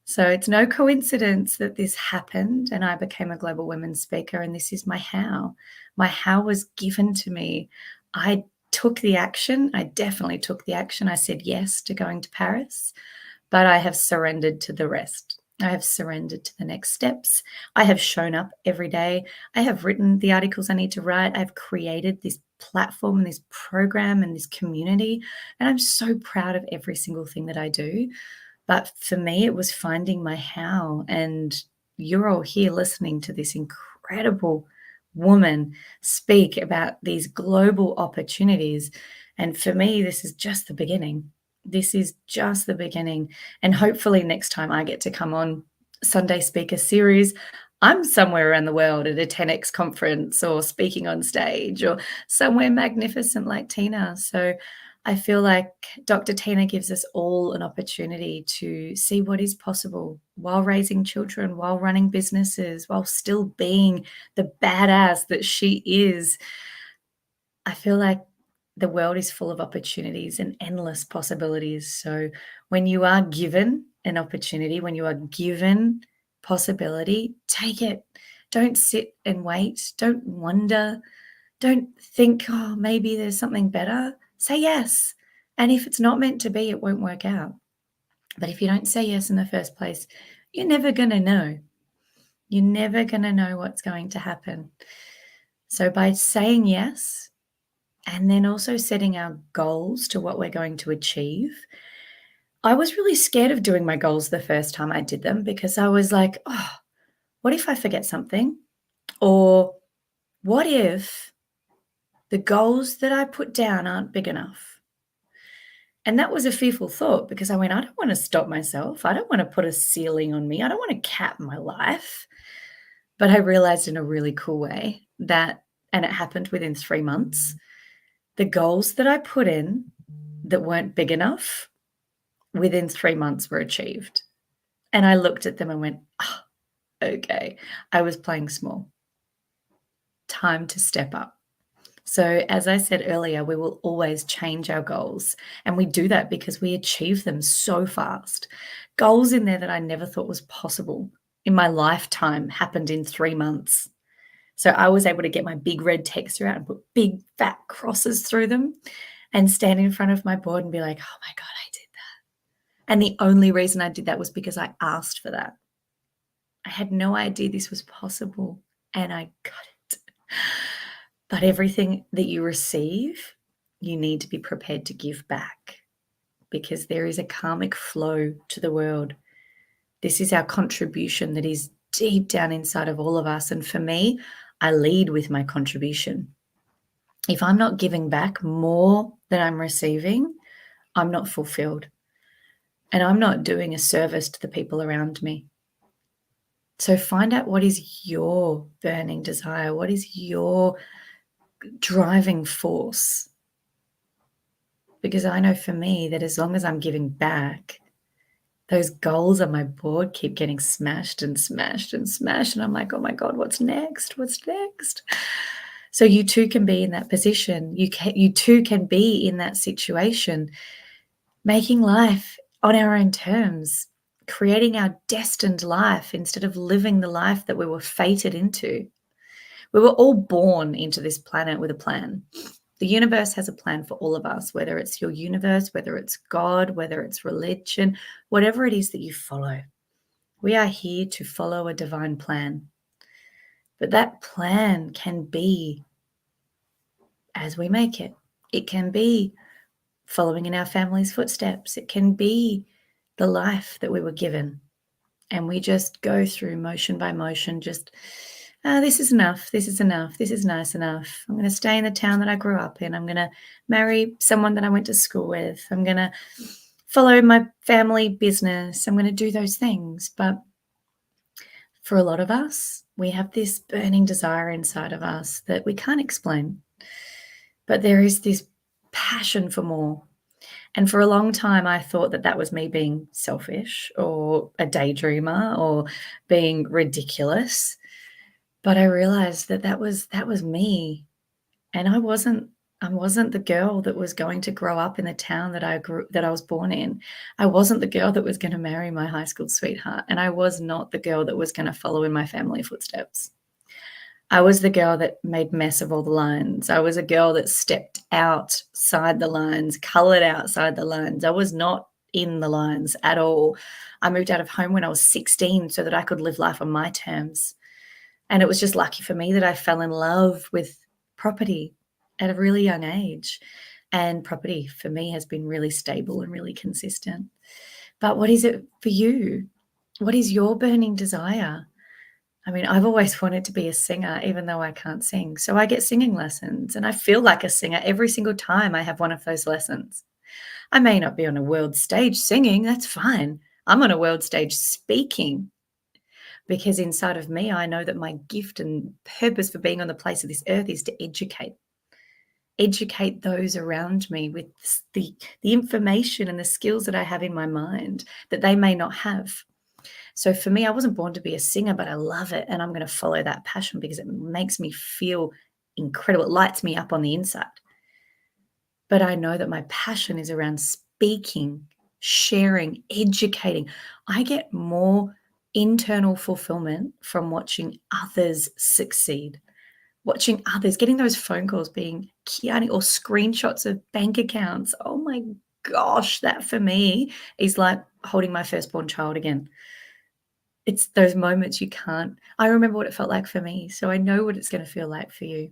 Speaker 5: So it's no coincidence that this happened and I became a global women's speaker, and this is my how. My how was given to me. I took the action. I definitely took the action. I said yes to going to Paris, but I have surrendered to the rest. I have surrendered to the next steps. I have shown up every day. I have written the articles I need to write. I've created this platform and this program and this community, and I'm so proud of every single thing that I do. But for me, it was finding my how. And you're all here listening to this incredible woman speak about these global opportunities. And for me, this is just the beginning. This is just the beginning. And hopefully next time I get to come on Sunday Speaker Series, I'm somewhere around the world at a 10X conference or speaking on stage or somewhere magnificent like Tina. So I feel like Dr. Tina gives us all an opportunity to see what is possible while raising children, while running businesses, while still being the badass that she is. I feel like the world is full of opportunities and endless possibilities. So when you are given an opportunity, when you are given possibility, take it. Don't sit and wait. Don't wonder. Don't think, oh, maybe there's something better. Say yes. And if it's not meant to be, it won't work out. But if you don't say yes in the first place, you're never going to know. You're never going to know what's going to happen. So by saying yes, and then also setting our goals to what we're going to achieve. I was really scared of doing my goals the first time I did them because I was like, oh, what if I forget something? Or what if the goals that I put down aren't big enough? And that was a fearful thought because I went, I don't want to stop myself. I don't want to put a ceiling on me. I don't want to cap my life. But I realized in a really cool way that, and it happened within 3 months, the goals that I put in that weren't big enough within 3 months were achieved. And I looked at them and went, oh, okay, I was playing small. Time to step up. So as I said earlier, we will always change our goals. And we do that because we achieve them so fast. Goals in there that I never thought was possible in my lifetime happened in 3 months. So I was able to get my big red texter out and put big fat crosses through them and stand in front of my board and be like, oh my God, I did that. And the only reason I did that was because I asked for that. I had no idea this was possible and I got it. But everything that you receive, you need to be prepared to give back because there is a karmic flow to the world. This is our contribution that is deep down inside of all of us. And for me, I lead with my contribution. If I'm not giving back more than I'm receiving, I'm not fulfilled. And I'm not doing a service to the people around me. So find out what is your burning desire. What is your driving force? because I know for me that as long as I'm giving back, those goals on my board keep getting smashed and smashed and smashed. And I'm like, oh my God, what's next? What's next? So you too can be in that position. You too can be in that situation, making life on our own terms, creating our destined life instead of living the life that we were fated into. We were all born into this planet with a plan. The universe has a plan for all of us, whether it's your universe, whether it's God, whether it's religion, whatever it is that you follow. We are here to follow a divine plan. But that plan can be as we make it. It can be following in our family's footsteps. It can be the life that we were given. And we just go through motion by motion, just, this is enough, this is enough, this is nice enough. I'm going to stay in the town that I grew up in. I'm going to marry someone that I went to school with. I'm going to follow my family business. I'm going to do those things. But for a lot of us, we have this burning desire inside of us that we can't explain. But there is this passion for more. And for a long time, I thought that that was me being selfish or a daydreamer or being ridiculous. But I realized that that was me. And I wasn't the girl that was going to grow up in the town that I was born in. I wasn't the girl that was going to marry my high school sweetheart. And I was not the girl that was going to follow in my family footsteps. I was the girl that made mess of all the lines. I was a girl that stepped outside the lines, colored outside the lines. I was not in the lines at all. I moved out of home when I was 16 so that I could live life on my terms. And it was just lucky for me that I fell in love with property at a really young age. And property for me has been really stable and really consistent. But what is it for you? What is your burning desire? I mean, I've always wanted to be a singer, even though I can't sing. So I get singing lessons and I feel like a singer every single time I have one of those lessons. I may not be on a world stage singing, that's fine. I'm on a world stage speaking because inside of me, I know that my gift and purpose for being on the place of this earth is to educate those around me with the information and the skills that I have in my mind that they may not have. So for me, I wasn't born to be a singer, but I love it. And I'm going to follow that passion because it makes me feel incredible. It lights me up on the inside. But I know that my passion is around speaking, sharing, educating. I get more internal fulfillment from watching others succeed, watching others, getting those phone calls being Kiani or screenshots of bank accounts. Oh my gosh, that for me is like holding my firstborn child again. It's those moments you can't. I remember what it felt like for me, so I know what it's going to feel like for you.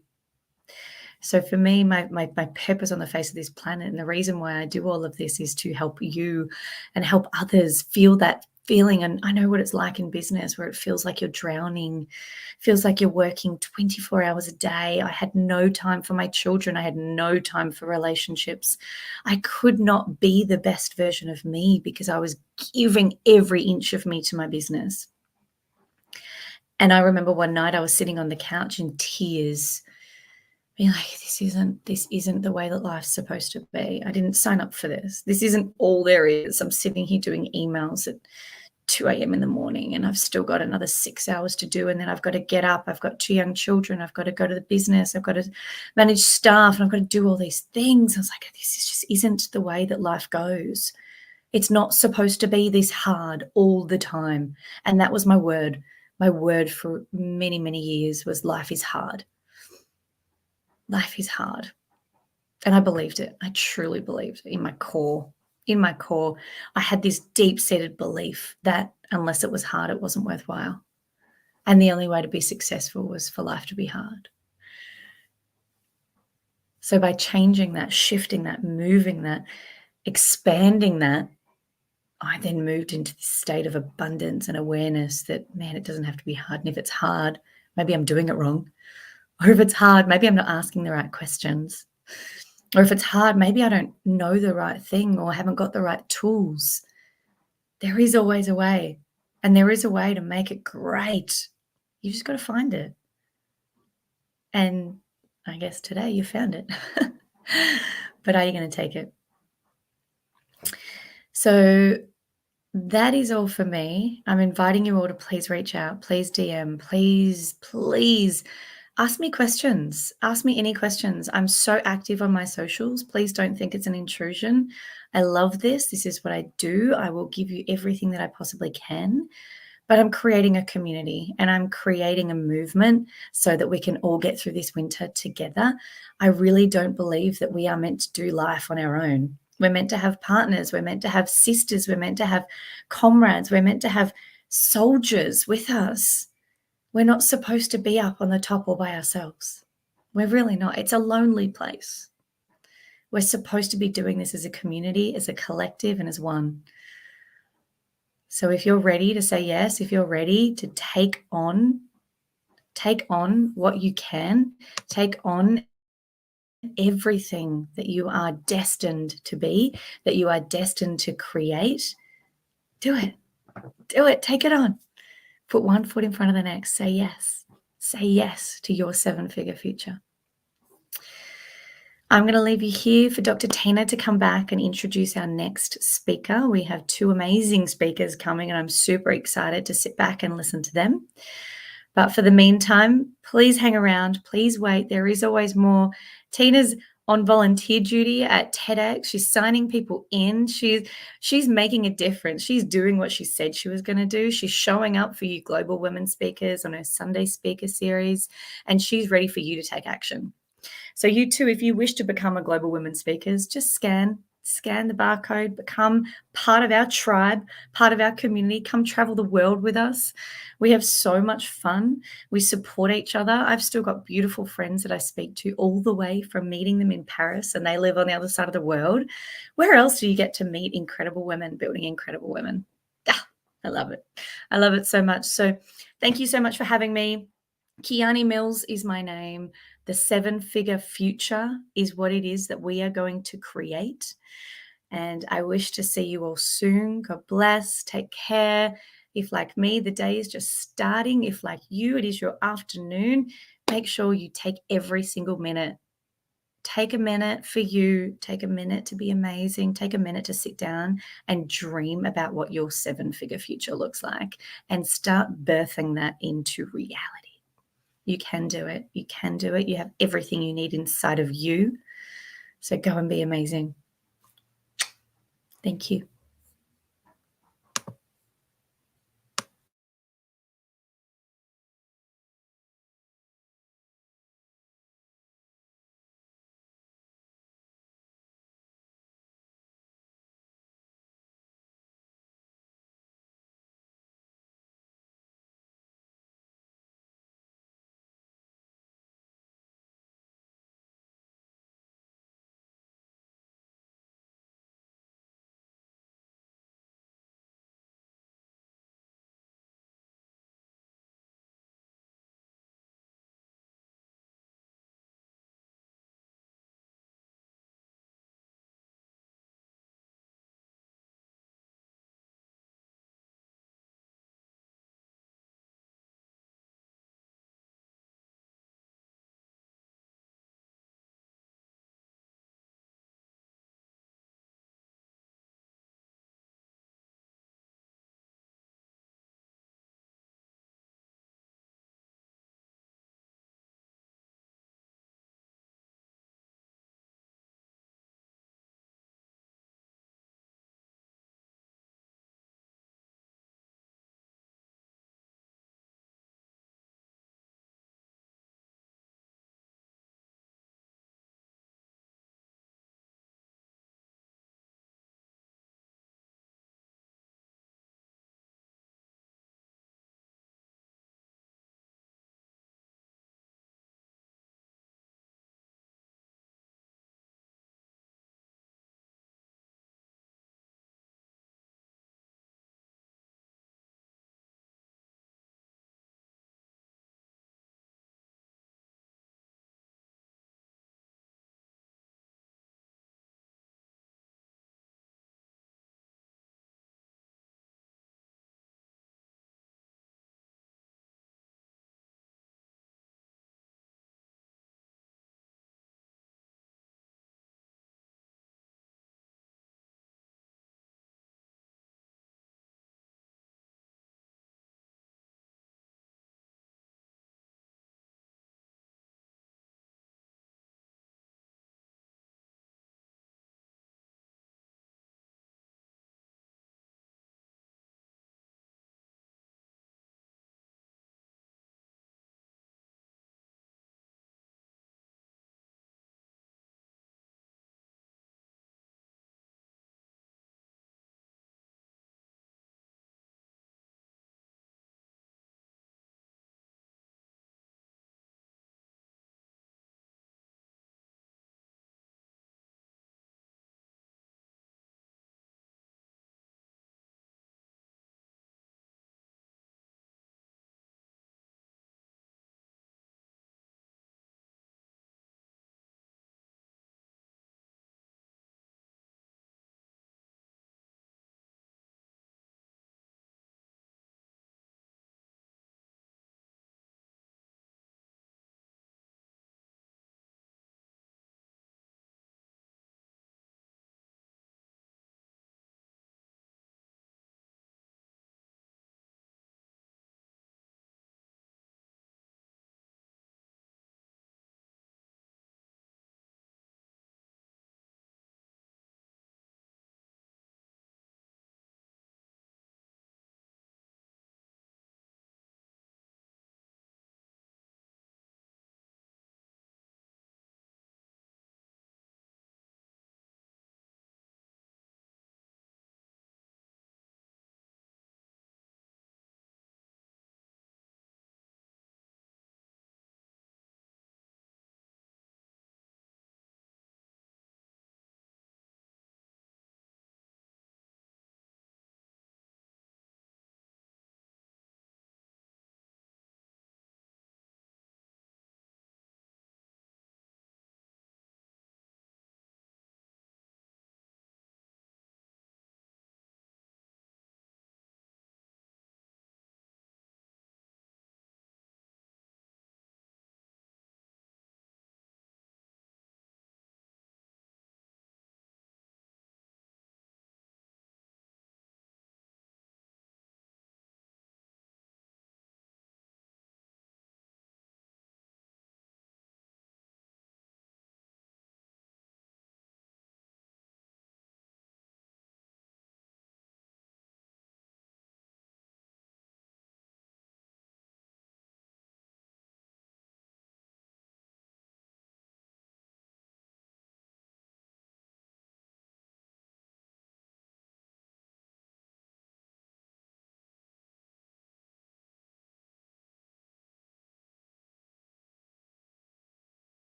Speaker 5: So for me, my purpose on the face of this planet and the reason why I do all of this is to help you and help others feel that feeling. And I know what it's like in business where it feels like you're drowning, feels like you're working 24 hours a day. I had no time for my children. I had no time for relationships. I could not be the best version of me because I was giving every inch of me to my business. And I remember one night I was sitting on the couch in tears, being like, this isn't the way that life's supposed to be. I didn't sign up for this. This isn't all there is. I'm sitting here doing emails at 2 a.m. in the morning and I've still got another 6 hours to do. And then I've got to get up. I've got 2 young children. I've got to go to the business. I've got to manage staff and I've got to do all these things. I was like, this just isn't the way that life goes. It's not supposed to be this hard all the time. And that was my word. My word for many, many years was life is hard. Life is hard. And I believed it. I truly believed it in my core. In my core, I had this deep-seated belief that unless it was hard, it wasn't worthwhile. And the only way to be successful was for life to be hard. So by changing that, shifting that, moving that, expanding that, I then moved into this state of abundance and awareness that, man, it doesn't have to be hard. And if it's hard, maybe I'm doing it wrong. Or if it's hard, maybe I'm not asking the right questions. Or if it's hard, maybe I don't know the right thing or haven't got the right tools. There is always a way. And there is a way to make it great. You just got to find it. And I guess today you found it. But are you going to take it? So that is all for me. I'm inviting you all to please reach out, please DM, please ask me questions. Ask me any questions. I'm so active on my socials. Please don't think it's an intrusion. I love this. This is what I do. I will give you everything that I possibly can. But I'm creating a community and I'm creating a movement so that we can all get through this winter together. I really don't believe that we are meant to do life on our own. We're meant to have partners. We're meant to have sisters. We're meant to have comrades. We're meant to have soldiers with us. We're not supposed to be up on the top all by ourselves. We're really not. It's a lonely place. We're supposed to be doing this as a community, as a collective, and as one. So if you're ready to say yes, if you're ready to take on what you can, take on everything that you are destined to be, that you are destined to create, do it. Do it. Take it on. Put one foot in front of the next. Say yes. Say yes to your 7-figure future. I'm going to leave you here for Dr. Tina to come back and introduce our next speaker. We have 2 amazing speakers coming, and I'm super excited to sit back and listen to them. But for the meantime, please hang around. Please wait. There is always more. Tina's on volunteer duty at TEDx. She's signing people in. She's making a difference. She's doing what she said she was going to do. She's showing up for you global women speakers on her Sunday speaker series, and she's ready for you to take action. So you too, if you wish to become a Global Women Speakers, just scan the barcode, become part of our tribe, part of our community. Come travel the world with us. We have so much fun. We support each other. I've still got beautiful friends that I speak to all the way from meeting them in Paris, and they live on the other side of the world. Where else do you get to meet incredible women building incredible women? I love it. I love it so much. So thank you so much for having me. Kiani Mills is my name. The 7-figure future is what it is that we are going to create. And I wish to see you all soon. God bless. Take care. If, like me, the day is just starting, if, like you, it is your afternoon, make sure you take every single minute. Take a minute for you. Take a minute to be amazing. Take a minute to sit down and dream about what your 7-figure future looks like and start birthing that into reality. You can do it. You can do it. You have everything you need inside of you. So go and be amazing. Thank you.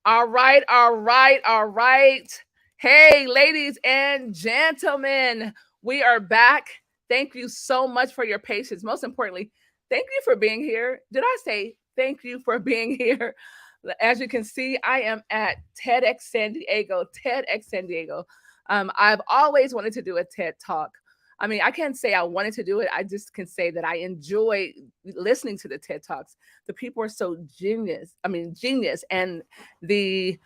Speaker 1: All right, all right, all right. Hey, ladies and gentlemen, we are back. Thank you so much for your patience. Most importantly, thank you for being here. Did I say thank you for being here? As you can see, I am at TEDx San Diego. TEDx San Diego. I've always wanted to do a TED Talk. I mean, I can't say I wanted to do it. I just can say that I enjoy listening to the TED Talks. The people are so genius. I mean, genius. And I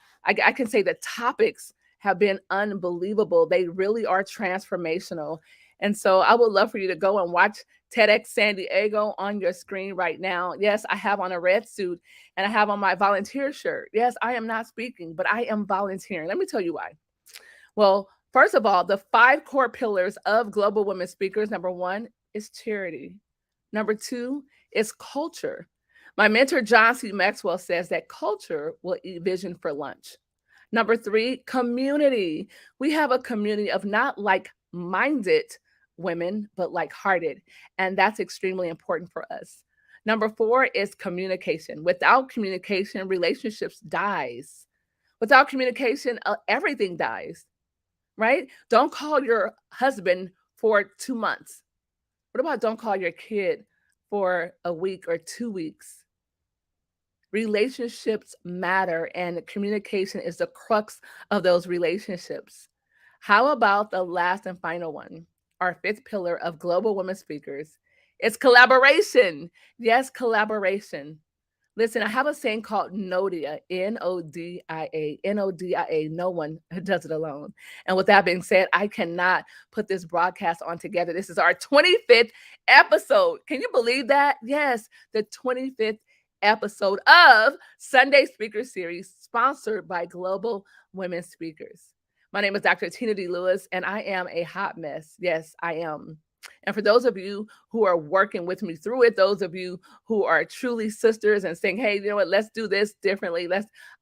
Speaker 1: can say the topics have been unbelievable. They really are transformational. And so I would love for you to go and watch TEDx San Diego on your screen right now. Yes, I have on a red suit and I have on my volunteer shirt. Yes, I am not speaking, but I am volunteering. Let me tell you why. Well, first of all, the 5 core pillars of Global Women Speakers. Number 1 is charity. Number 2 is culture. My mentor, John C. Maxwell, says that culture will eat vision for lunch. Number 3, community. We have a community of not like-minded women, but like-hearted. And that's extremely important for us. Number 4 is communication. Without communication, relationships dies. Without communication, everything dies. Right? Don't call your husband for 2 months. What about don't call your kid for a week or 2 weeks? Relationships matter, and communication is the crux of those relationships. How about the last and final one? Our 5th pillar of Global Women Speakers is collaboration. Yes, collaboration. Listen, I have a saying called NODIA, Nodia, Nodia. No one does it alone. And with that being said, I cannot put this broadcast on together. This is our 25th episode. Can you believe that? Yes, the 25th episode of Sunday Speaker Series, sponsored by Global Women Speakers. My name is Dr. Tina D. Lewis, and I am a hot mess. Yes, I am. And for those of you who are working with me through it, those of you who are truly sisters and saying, hey, you know what, let's do this differently.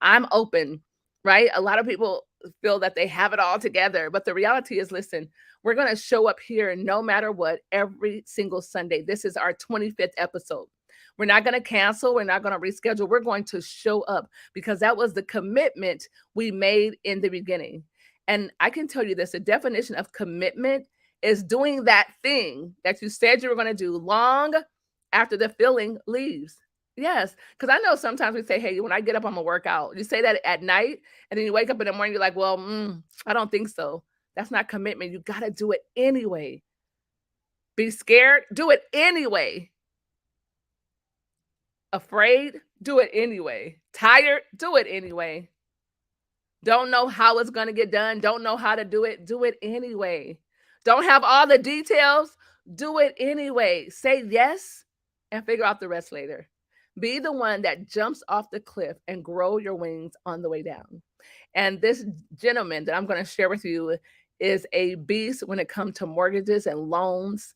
Speaker 1: I'm open, right? A lot of people feel that they have it all together. But the reality is, listen, we're going to show up here no matter what every single Sunday. This is our 25th episode. We're not going to cancel. We're not going to reschedule. We're going to show up because that was the commitment we made in the beginning. And I can tell you this, the definition of commitment is doing that thing that you said you were going to do long after the feeling leaves. Yes, because I know sometimes we say, hey, when I get up, I'm going to work out. You say that at night, and then you wake up in the morning, you're like, well, I don't think so. That's not commitment. You got to do it anyway. Be scared? Do it anyway. Afraid? Do it anyway. Tired? Do it anyway. Don't know how it's going to get done. Don't know how to do it. Do it anyway. Don't have all the details. Do it anyway. Say yes and figure out the rest later. Be the one that jumps off the cliff and grow your wings on the way down. And this gentleman that I'm going to share with you is a beast when it comes to mortgages and loans.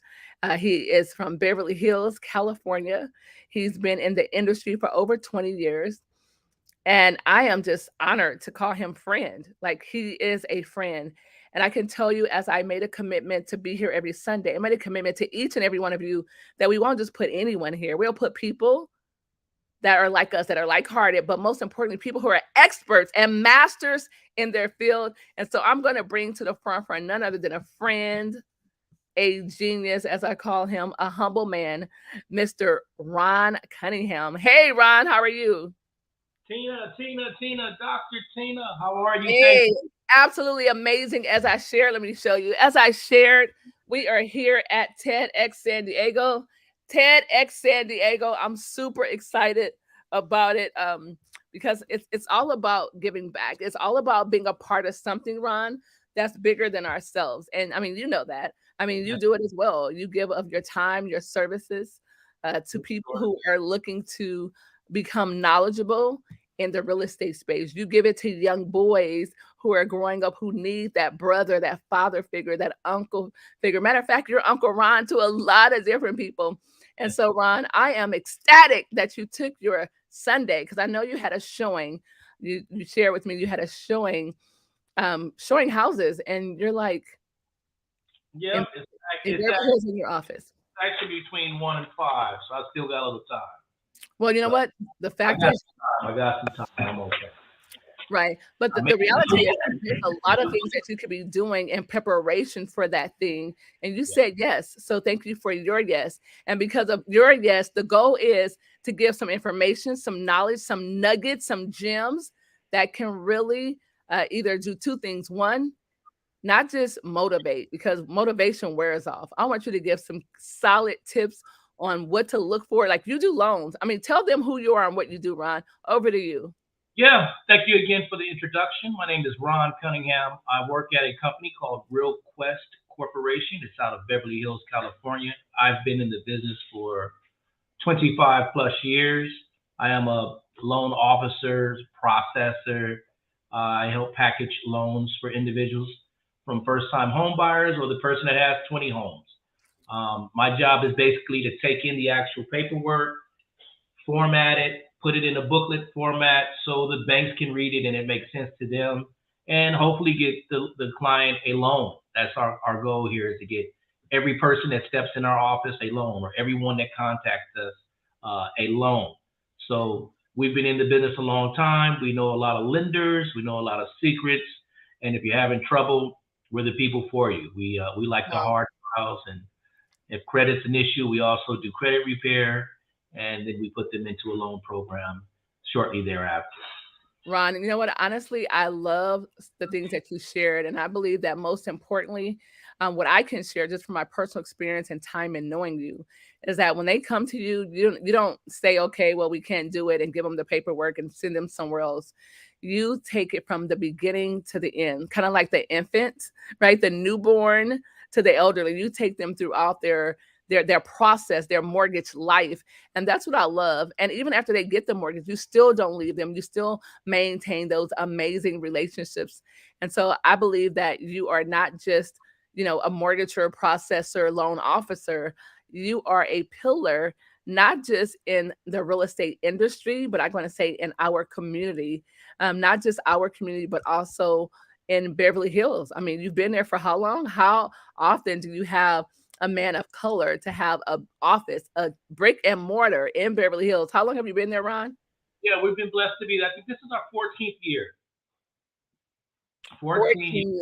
Speaker 1: He is from Beverly Hills, California. He's been in the industry for over 20 years. And I am just honored to call him friend. Like, he is a friend. And I can tell you, as I made a commitment to be here every Sunday, I made a commitment to each and every one of you that we won't just put anyone here. We'll put people that are like us, that are like-hearted, but most importantly, people who are experts and masters in their field. And so I'm going to bring to the front for none other than a friend, a genius, as I call him, a humble man, Mr. Ron Cunningham. Hey, Ron, how are you?
Speaker 7: Tina, Dr. Tina, how are you?
Speaker 1: Hey, absolutely amazing. As I shared, let me show you. As I shared, we are here at TEDx San Diego. TEDx San Diego. I'm super excited about it because it's all about giving back. It's all about being a part of something, Ron, that's bigger than ourselves. And I mean, you know that. I mean, you do it as well. You give of your time, your services to people who are looking to become knowledgeable in the real estate space. You give it to young boys who are growing up, who need that brother, that father figure, that uncle figure. Matter of fact, you're Uncle Ron to a lot of different people. And so, Ron, I am ecstatic that you took your Sunday, because I know you had a showing. You shared with me you had a showing, showing houses, and you're like,
Speaker 7: yeah,
Speaker 1: it's in your office.
Speaker 7: Actually between 1 and 5, so I still got a little time.
Speaker 1: Well, you know what? The fact is,
Speaker 7: I got some time. I'm okay.
Speaker 1: Right. But the reality is there's a lot of things that you could be doing in preparation for that thing. And you said yes. So thank you for your yes. And because of your yes, the goal is to give some information, some knowledge, some nuggets, some gems that can really either do two things. One, not just motivate, because motivation wears off. I want you to give some solid tips on what to look for. Like you do loans. I mean, tell them who you are and what you do, Ron. Over to you.
Speaker 7: Yeah, thank you again for the introduction. My name is Ron Cunningham. I work at a company called Real Quest Corporation. It's out of Beverly Hills, California. I've been in the business for 25 plus years. I am a loan officer, processor. I help package loans for individuals from first-time home buyers or the person that has 20 homes. My job is basically to take in the actual paperwork, format it, put it in a booklet format so the banks can read it and it makes sense to them, and hopefully get the client a loan. That's our goal here, is to get every person that steps in our office a loan, or everyone that contacts us a loan. So we've been in the business a long time. We know a lot of lenders. We know a lot of secrets. And if you're having trouble, we're the people for you. We like the hard files, and if credit's an issue, we also do credit repair, and then we put them into a loan program shortly thereafter.
Speaker 1: Ron, you know what? Honestly, I love the things that you shared. And I believe that most importantly, what I can share just from my personal experience and time in knowing you is that when they come to you, you don't say, okay, well, we can't do it and give them the paperwork and send them somewhere else. You take it from the beginning to the end, kind of like the infant, right? The newborn to the elderly. You take them throughout their process, their mortgage life. And that's what I love. And even after they get the mortgage, you still don't leave them. You still maintain those amazing relationships. And so I believe that you are not just, a mortgager, processor, loan officer. You are a pillar, not just in the real estate industry, but I'm going to say in our community, not just our community, but also in Beverly Hills. I mean, you've been there for how long? How often do you have a man of color to have an office, a brick and mortar in Beverly Hills? How long have you been there, Ron?
Speaker 7: Yeah, we've been blessed to be there. I think this is our 14th year.
Speaker 1: 14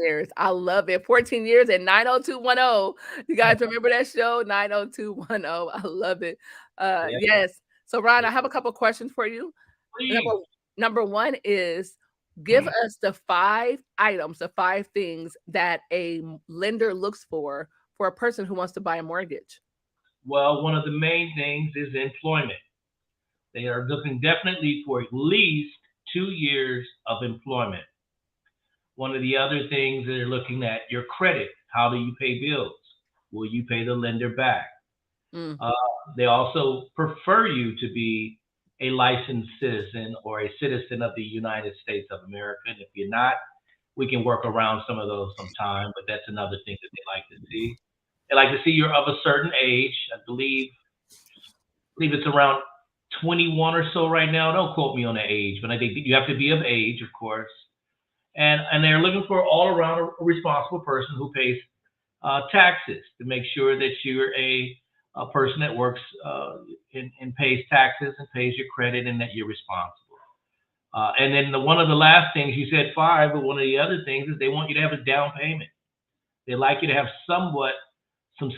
Speaker 1: years. I love it. 14 years and 90210. You guys remember that show? 90210. I love it. Yes. So, Ron, I have a couple questions for you. Number one is, give us the 5 items, the 5 things that a lender looks for a person who wants to buy a mortgage.
Speaker 7: Well, one of the main things is employment. They are looking definitely for at least 2 years of employment. One of the other things they're looking at, your credit. How do you pay bills? Will you pay the lender back? They also prefer you to be a licensed citizen or a citizen of the United States of America. And if you're not, we can work around some of those sometime, but that's another thing that they like to see. They like to see you're of a certain age. I believe it's around 21 or so right now. Don't quote me on the age, but I think you have to be of age, of course. And they're looking for all around a responsible person who pays taxes, to make sure that you're a person that works and pays taxes and pays your credit, and that you're responsible. And then one of the last things, you said 5, but one of the other things is they want you to have a down payment. They like you to have some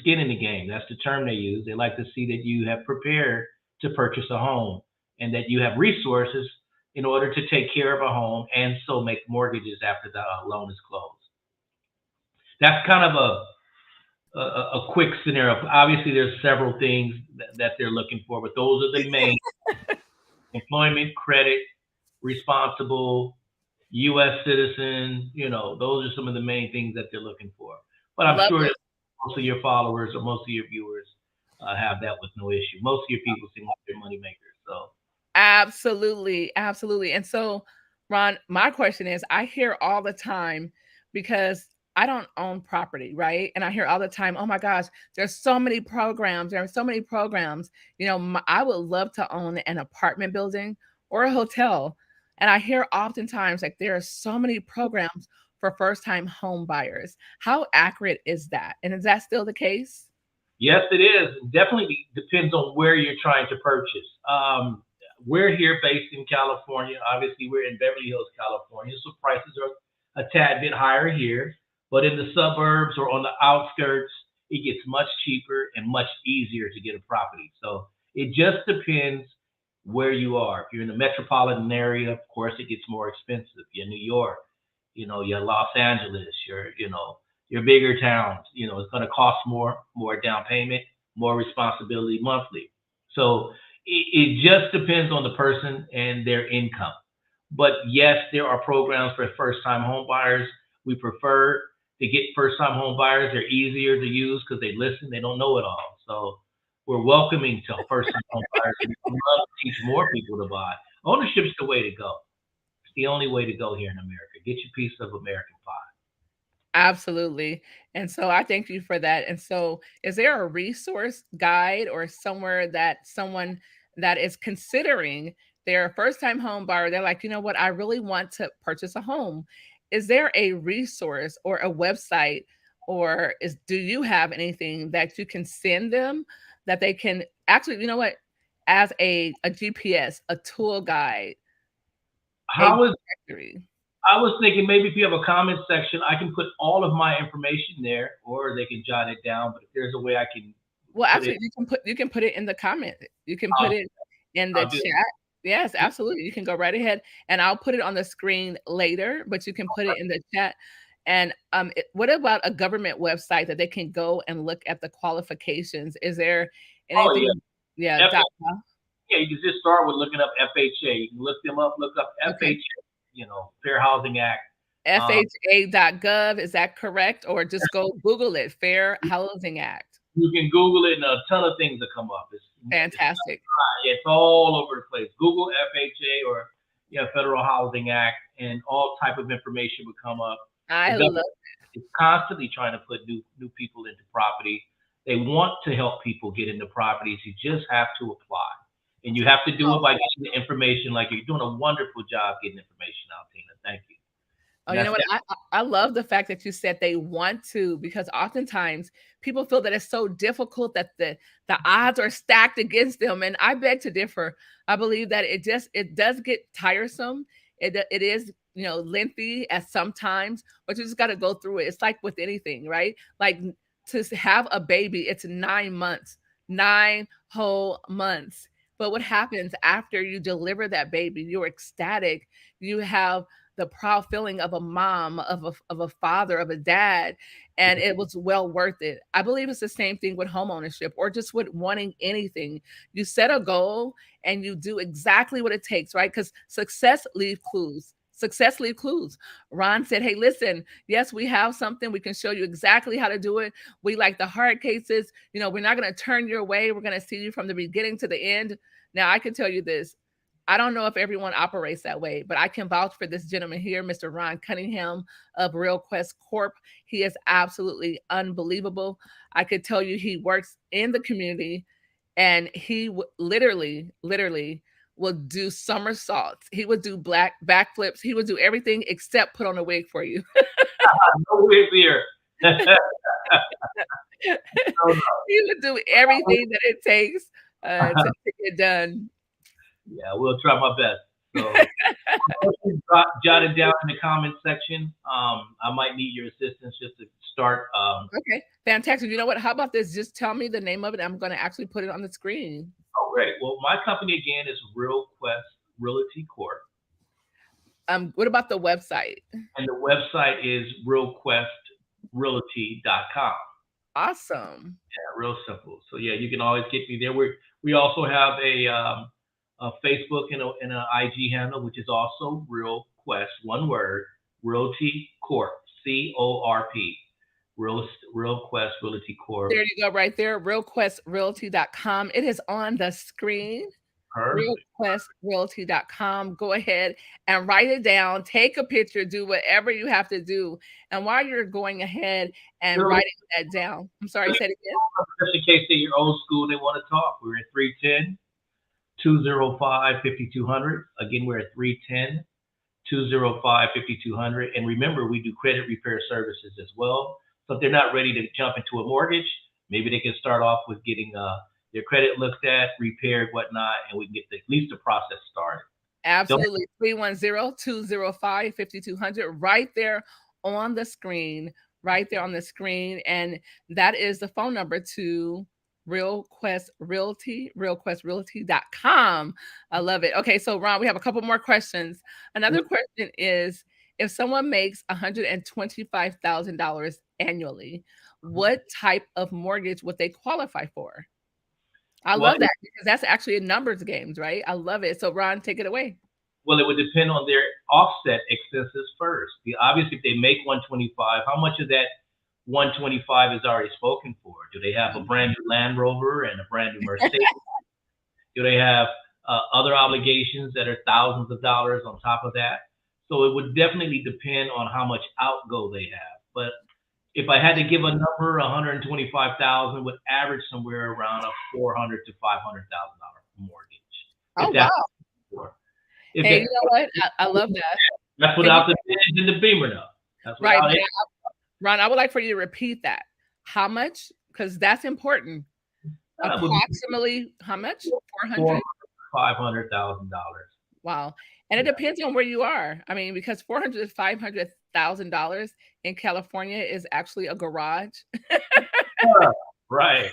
Speaker 7: skin in the game. That's the term they use. They like to see that you have prepared to purchase a home, and that you have resources in order to take care of a home and so make mortgages after the loan is closed. That's kind of a quick scenario. Obviously, there's several things that they're looking for, but those are the main: employment, credit, responsible, U.S. citizen. Those are some of the main things that they're looking for. But I'm sure that most of your followers or most of your viewers have that with no issue. Most of your people seem like they're money makers. So.
Speaker 1: Absolutely. And so, Ron, my question is, I hear all the time, because I don't own property, right? And I hear all the time, oh my gosh, there's so many programs. There are so many programs. I would love to own an apartment building or a hotel. And I hear oftentimes, like, there are so many programs for first-time home buyers. How accurate is that? And is that still the case?
Speaker 7: Yes, it is. It definitely depends on where you're trying to purchase. We're here based in California. Obviously, we're in Beverly Hills, California, so prices are a tad bit higher here. But in the suburbs or on the outskirts, it gets much cheaper and much easier to get a property. So it just depends where you are. If you're in the metropolitan area, of course, it gets more expensive. You're in New York, you're Los Angeles, your bigger towns, it's going to cost more down payment, more responsibility monthly. So it just depends on the person and their income. But yes, there are programs for first-time home buyers. We prefer to get first-time home buyers. They're easier to use because they listen. They don't know it all. So we're welcoming to first-time home buyers. And we love to teach more people to buy. Ownership's the way to go. It's the only way to go here in America. Get your piece of American pie.
Speaker 1: Absolutely. And so I thank you for that. And so is there a resource guide or somewhere that someone that is considering their first time home buyer, they're like, you know what, I really want to purchase a home. Is there a resource or a website or do you have anything that you can send them that they can actually, you know what, as a GPS, a tool guide,
Speaker 7: How is
Speaker 1: directory?
Speaker 7: I was thinking maybe if you have a comment section, I can put all of my information there, or they can jot it down. But if there's a way I can,
Speaker 1: Well, actually, you can put it in the comment. You can put it in the chat. Yes, absolutely. You can go right ahead, and I'll put it on the screen later. But you can put it in the chat. And what about a government website that they can go and look at the qualifications? Is there anything? Yeah.
Speaker 7: Yeah, you can just start with looking up FHA. You can look them up. Look up FHA. Fair Housing Act.
Speaker 1: FHA.gov, is that correct? Or just go Google it, Fair Housing Act.
Speaker 7: You can Google it and a ton of things will come up. It's
Speaker 1: fantastic.
Speaker 7: It's all over the place. Google FHA or Federal Housing Act and all type of information will come up.
Speaker 1: I love it.
Speaker 7: It's constantly trying to put new people into property. They want to help people get into properties. You just have to apply. And you have to do it by getting the information. Like you're doing a wonderful job getting information out, Tina. Thank you.
Speaker 1: Oh, you know what? I love the fact that you said they want to, because oftentimes people feel that it's so difficult that the odds are stacked against them. And I beg to differ. I believe that it does get tiresome. It is, lengthy at sometimes, but you just got to go through it. It's like with anything, right? Like to have a baby, it's 9 months, 9 whole months. But what happens after you deliver that baby? You're ecstatic. You have the proud feeling of a mom, of a father, of a dad, and it was well worth it. I believe it's the same thing with home ownership or just with wanting anything. You set a goal and you do exactly what it takes, right? Because success leaves clues. Success leaves clues. Ron said, hey, listen, yes, we have something. We can show you exactly how to do it. We like the hard cases. We're not going to turn your way. We're going to see you from the beginning to the end. Now, I can tell you this. I don't know if everyone operates that way, but I can vouch for this gentleman here, Mr. Ron Cunningham of Real Quest Corp. He is absolutely unbelievable. I could tell you he works in the community and he literally will do somersaults. He would do backflips. He would do everything except put on a wig for you.
Speaker 7: No wig here.
Speaker 1: He would do everything that it takes to get done.
Speaker 7: Yeah, we'll try my best. So jot it down in the comment section. I might need your assistance just to start.
Speaker 1: Okay, fantastic. You know what? How about this? Just tell me the name of it. I'm going to actually put it on the screen.
Speaker 7: Oh, great. Well, my company again is Real Quest Realty Corp.
Speaker 1: What about the website?
Speaker 7: And the website is realquestrealty.com.
Speaker 1: Awesome.
Speaker 7: Yeah, real simple. So yeah, you can always get me there. We also have a Facebook and an IG handle, which is also Real Quest, one word, Realty Corp, CORP. Real Quest Realty Corp.
Speaker 1: There you go, right there, realquestrealty.com. It is on the screen. realquestrealty.com. Go ahead and write it down, take a picture, do whatever you have to do. And while you're going ahead and writing that down, I'm sorry, say it again.
Speaker 7: Just in case they're old school, they want to talk. We're at 310-205-5200. Again, we're at 310-205-5200. And remember, we do credit repair services as well. So if they're not ready to jump into a mortgage, maybe they can start off with getting your credit looked at, repaired, whatnot, and we can get at least the process started.
Speaker 1: Absolutely. 310-205-5200 right there on the screen, And that is the phone number to RealQuest Realty, realquestrealty.com. I love it. Okay, so Ron, we have a couple more questions. Another question is, if someone makes $125,000 annually, what type of mortgage would they qualify for? I love that because that's actually a numbers games, right? I love it. So Ron, take it away.
Speaker 7: Well, it would depend on their offset expenses first. Obviously, if they make 125, how much of that 125 is already spoken for? Do they have a brand new Land Rover and a brand new Mercedes? Do they have other obligations that are thousands of dollars on top of that? So it would definitely depend on how much outgo they have. But if I had to give a number, 125,000 would average somewhere around a $400,000 to $500,000 mortgage.
Speaker 1: Oh, wow. Hey, you know what? I love that.
Speaker 7: That's without the Benz and the Beamer, though. That's
Speaker 1: right. Ron, I would like for you to repeat that. How much? Because that's important. Approximately how much?
Speaker 7: $500,000.
Speaker 1: Wow. And it depends on where you are. I mean, because $400,000 to $500,000 in California is actually a garage.
Speaker 7: Right.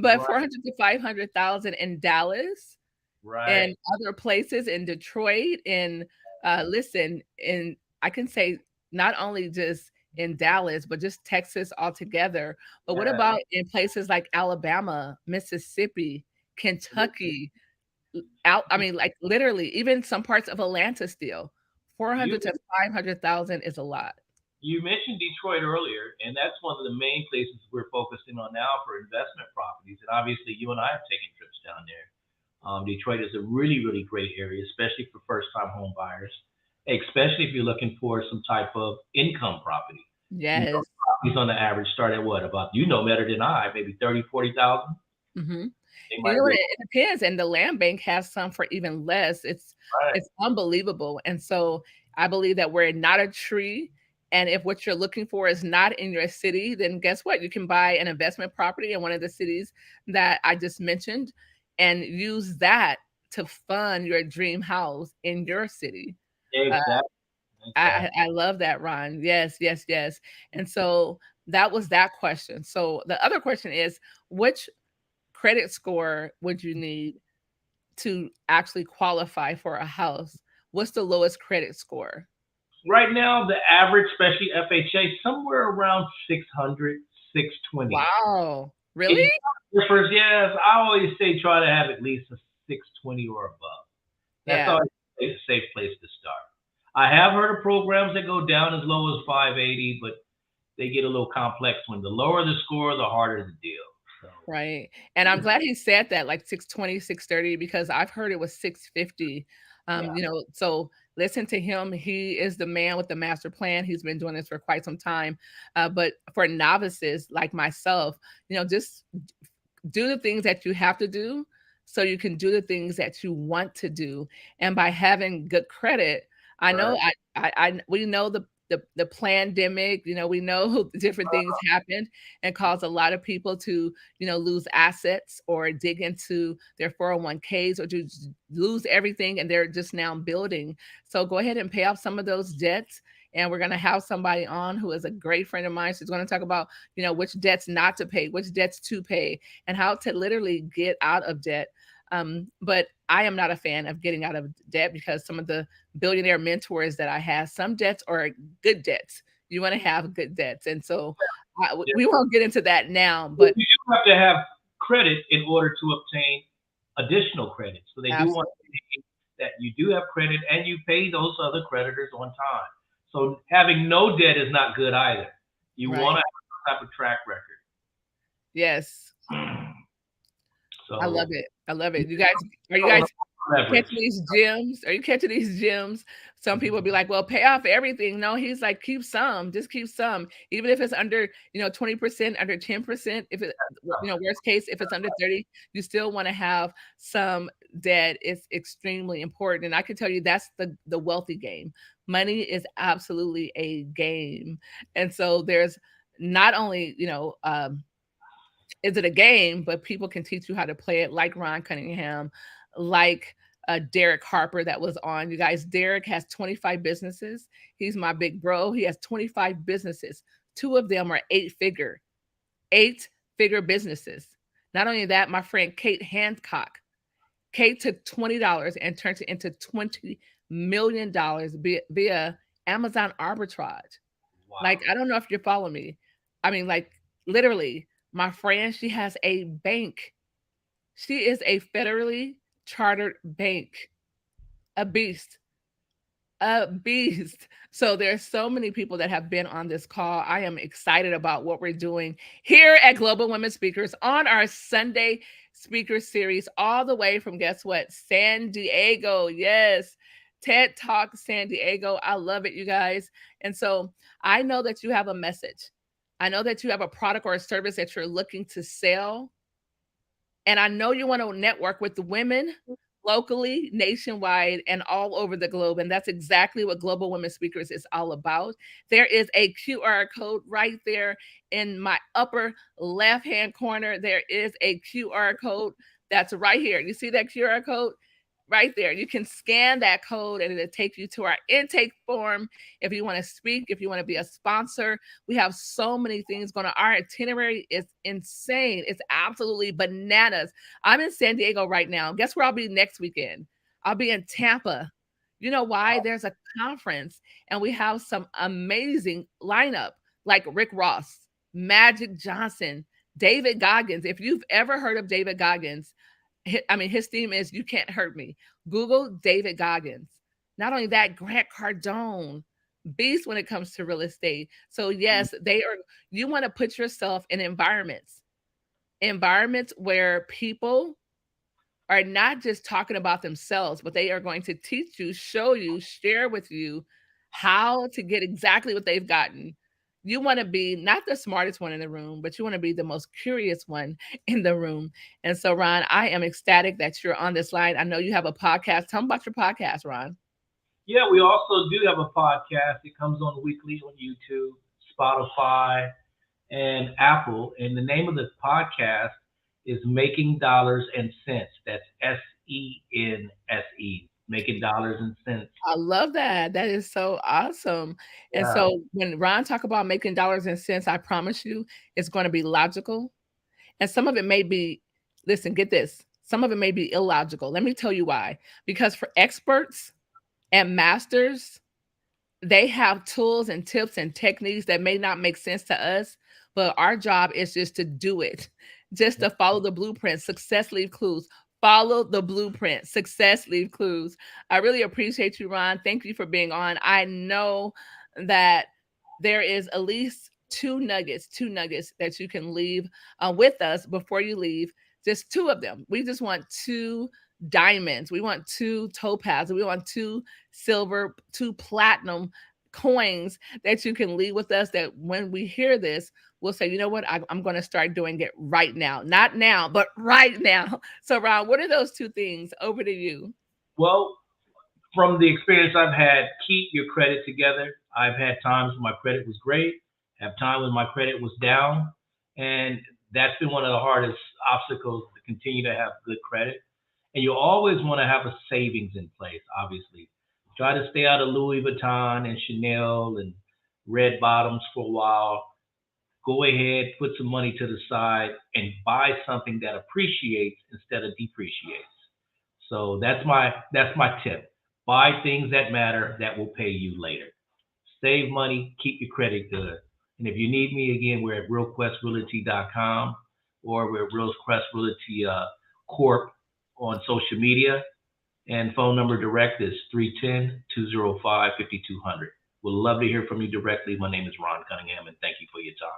Speaker 1: But $400,000 to $500,000 in Dallas,
Speaker 7: right,
Speaker 1: and other places in Detroit, and I can say not only just in Dallas, but just Texas altogether. But what about in places like Alabama, Mississippi, Kentucky? Like literally, even some parts of Atlanta still. 400,000 to 500,000 is a lot.
Speaker 7: You mentioned Detroit earlier, and that's one of the main places we're focusing on now for investment properties. And obviously, you and I have taken trips down there. Detroit is a really, really great area, especially for first-time home buyers, especially if you're looking for some type of income property.
Speaker 1: Yes.
Speaker 7: Properties on the average start at what? About, better than I, maybe 30,000, 40,000.
Speaker 1: Mm-hmm. It depends, and the land bank has some for even less. It's unbelievable. And so I believe that we're not a tree. And if what you're looking for is not in your city, then guess what? You can buy an investment property in one of the cities that I just mentioned and use that to fund your dream house in your city.
Speaker 7: Exactly.
Speaker 1: I love that, Ron. Yes. And so that was that question. So the other question is, which credit score would you need to actually qualify for a house? What's the lowest credit score?
Speaker 7: Right now, the average, especially FHA, somewhere around 600, 620.
Speaker 1: Wow. Really?
Speaker 7: Yes. I always say try to have at least a 620 or above. That's always a safe place to start. I have heard of programs that go down as low as 580, but they get a little complex. When the lower the score, the harder the deal. So.
Speaker 1: Right. And I'm glad he said that, like 620, 630, because I've heard it was 650. So listen to him. He is the man with the master plan. He's been doing this for quite some time. But for novices like myself, just do the things that you have to do so you can do the things that you want to do. And by having good credit, I know we know the pandemic, we know different things happened and caused a lot of people to, lose assets or dig into their 401ks or to lose everything. And they're just now building. So go ahead and pay off some of those debts. And we're going to have somebody on who is a great friend of mine. She's going to talk about, which debts not to pay, which debts to pay, and how to literally get out of debt. But I am not a fan of getting out of debt because some of the billionaire mentors that I have, some debts are good debts. You want to have good debts. And so we won't get into that now. But
Speaker 7: you do have to have credit in order to obtain additional credit. So they do want to see that you do have credit and you pay those other creditors on time. So having no debt is not good either. You want to have some type of track record.
Speaker 1: Yes. So I love it. Are you guys catching these gems? Are you catching these gems? Some people be like, well, pay off everything. No, he's like, keep some, just keep some. Even if it's under, 20%, under 10%, if it, worst case, if it's under 30, you still want to have some debt. It's extremely important. And I can tell you that's the wealthy game. Money is absolutely a game. And so there's not only, is it a game, but people can teach you how to play it, like Ron Cunningham, like Derrick Harper that was on. You guys, Derrick has 25 businesses. He's my big bro. He has 25 businesses. 2 of them are 8-figure businesses. Not only that, my friend Kate Hancock. Kate took $20 and turned it into $20 million via Amazon arbitrage.
Speaker 7: Wow.
Speaker 1: Like, I don't know if you're following me. I mean, like, literally, my friend, she has a bank. She is a federally chartered bank. A beast. A beast. So there's so many people that have been on this call. I am excited about what we're doing here at Global Women Speakers on our Sunday speaker series, all the way from, guess what, San Diego. Yes, TED Talk San Diego. I love it, you guys. And so I know that you have a message. I know that you have a product or a service that you're looking to sell. And I know you want to network with the women locally, nationwide, and all over the globe. And that's exactly what Global Women Speakers is all about. There is a QR code right there in my upper left-hand corner. There is a QR code that's right here. You see that QR code? Right there. You can scan that code and it'll take you to our intake form. If you want to speak, if you want to be a sponsor, we have so many things going on. Our itinerary is insane. It's absolutely bananas. I'm in San Diego right now. Guess where I'll be next weekend? I'll be in Tampa. You know why? There's a conference and we have some amazing lineup like Rick Ross, Magic Johnson, David Goggins. If you've ever heard of David Goggins, his theme is "You Can't Hurt Me." Google David Goggins. Not only that, Grant Cardone, beast when it comes to real estate. So yes, you want to put yourself in environments where people are not just talking about themselves, but they are going to teach you, show you, share with you how to get exactly what they've gotten. You want to be not the smartest one in the room, but you want to be the most curious one in the room. And so, Ron, I am ecstatic that you're on this line. I know you have a podcast. Tell me about your podcast, Ron.
Speaker 7: Yeah, we also do have a podcast. It comes on weekly on YouTube, Spotify, and Apple. And the name of the podcast is Making Dollars and Cents. That's SENSE, Making Dollars and Cents.
Speaker 1: I love that. That is so awesome. And
Speaker 7: Yeah.
Speaker 1: so when Ron talk about making dollars and cents, I promise you it's going to be logical. And some of it may be, listen, get this. Some of it may be illogical. Let me tell you why. Because for experts and masters, they have tools and tips and techniques that may not make sense to us, but our job is just to do it, just to follow the blueprint. Success leave clues. Follow the blueprint. Success leave clues. I really appreciate you, Ron. Thank you for being on. I know that there is at least two nuggets that you can leave with us before you leave. Just 2 of them. We just want 2 diamonds. We want 2 topazes. We want 2 silver, 2 platinum coins that you can leave with us, that when we hear this, we'll say, you know what, I'm going to start doing it right now. Not now, but right now. So, Ron, what are those 2 things? Over to you.
Speaker 7: Well, from the experience I've had, keep your credit together. I've had times when my credit was great, have times when my credit was down, and that's been one of the hardest obstacles to continue to have good credit. And you always want to have a savings in place, obviously. Try to stay out of Louis Vuitton and Chanel and red bottoms for a while. Go ahead, put some money to the side, and buy something that appreciates instead of depreciates. So that's my tip. Buy things that matter that will pay you later. Save money, keep your credit good. And if you need me, again, we're at realquestrealty.com, or we're at RealQuest Realty Corp on social media. And phone number direct is 310-205-5200. We'd love to hear from you directly. My name is Ron Cunningham, and thank you for your time.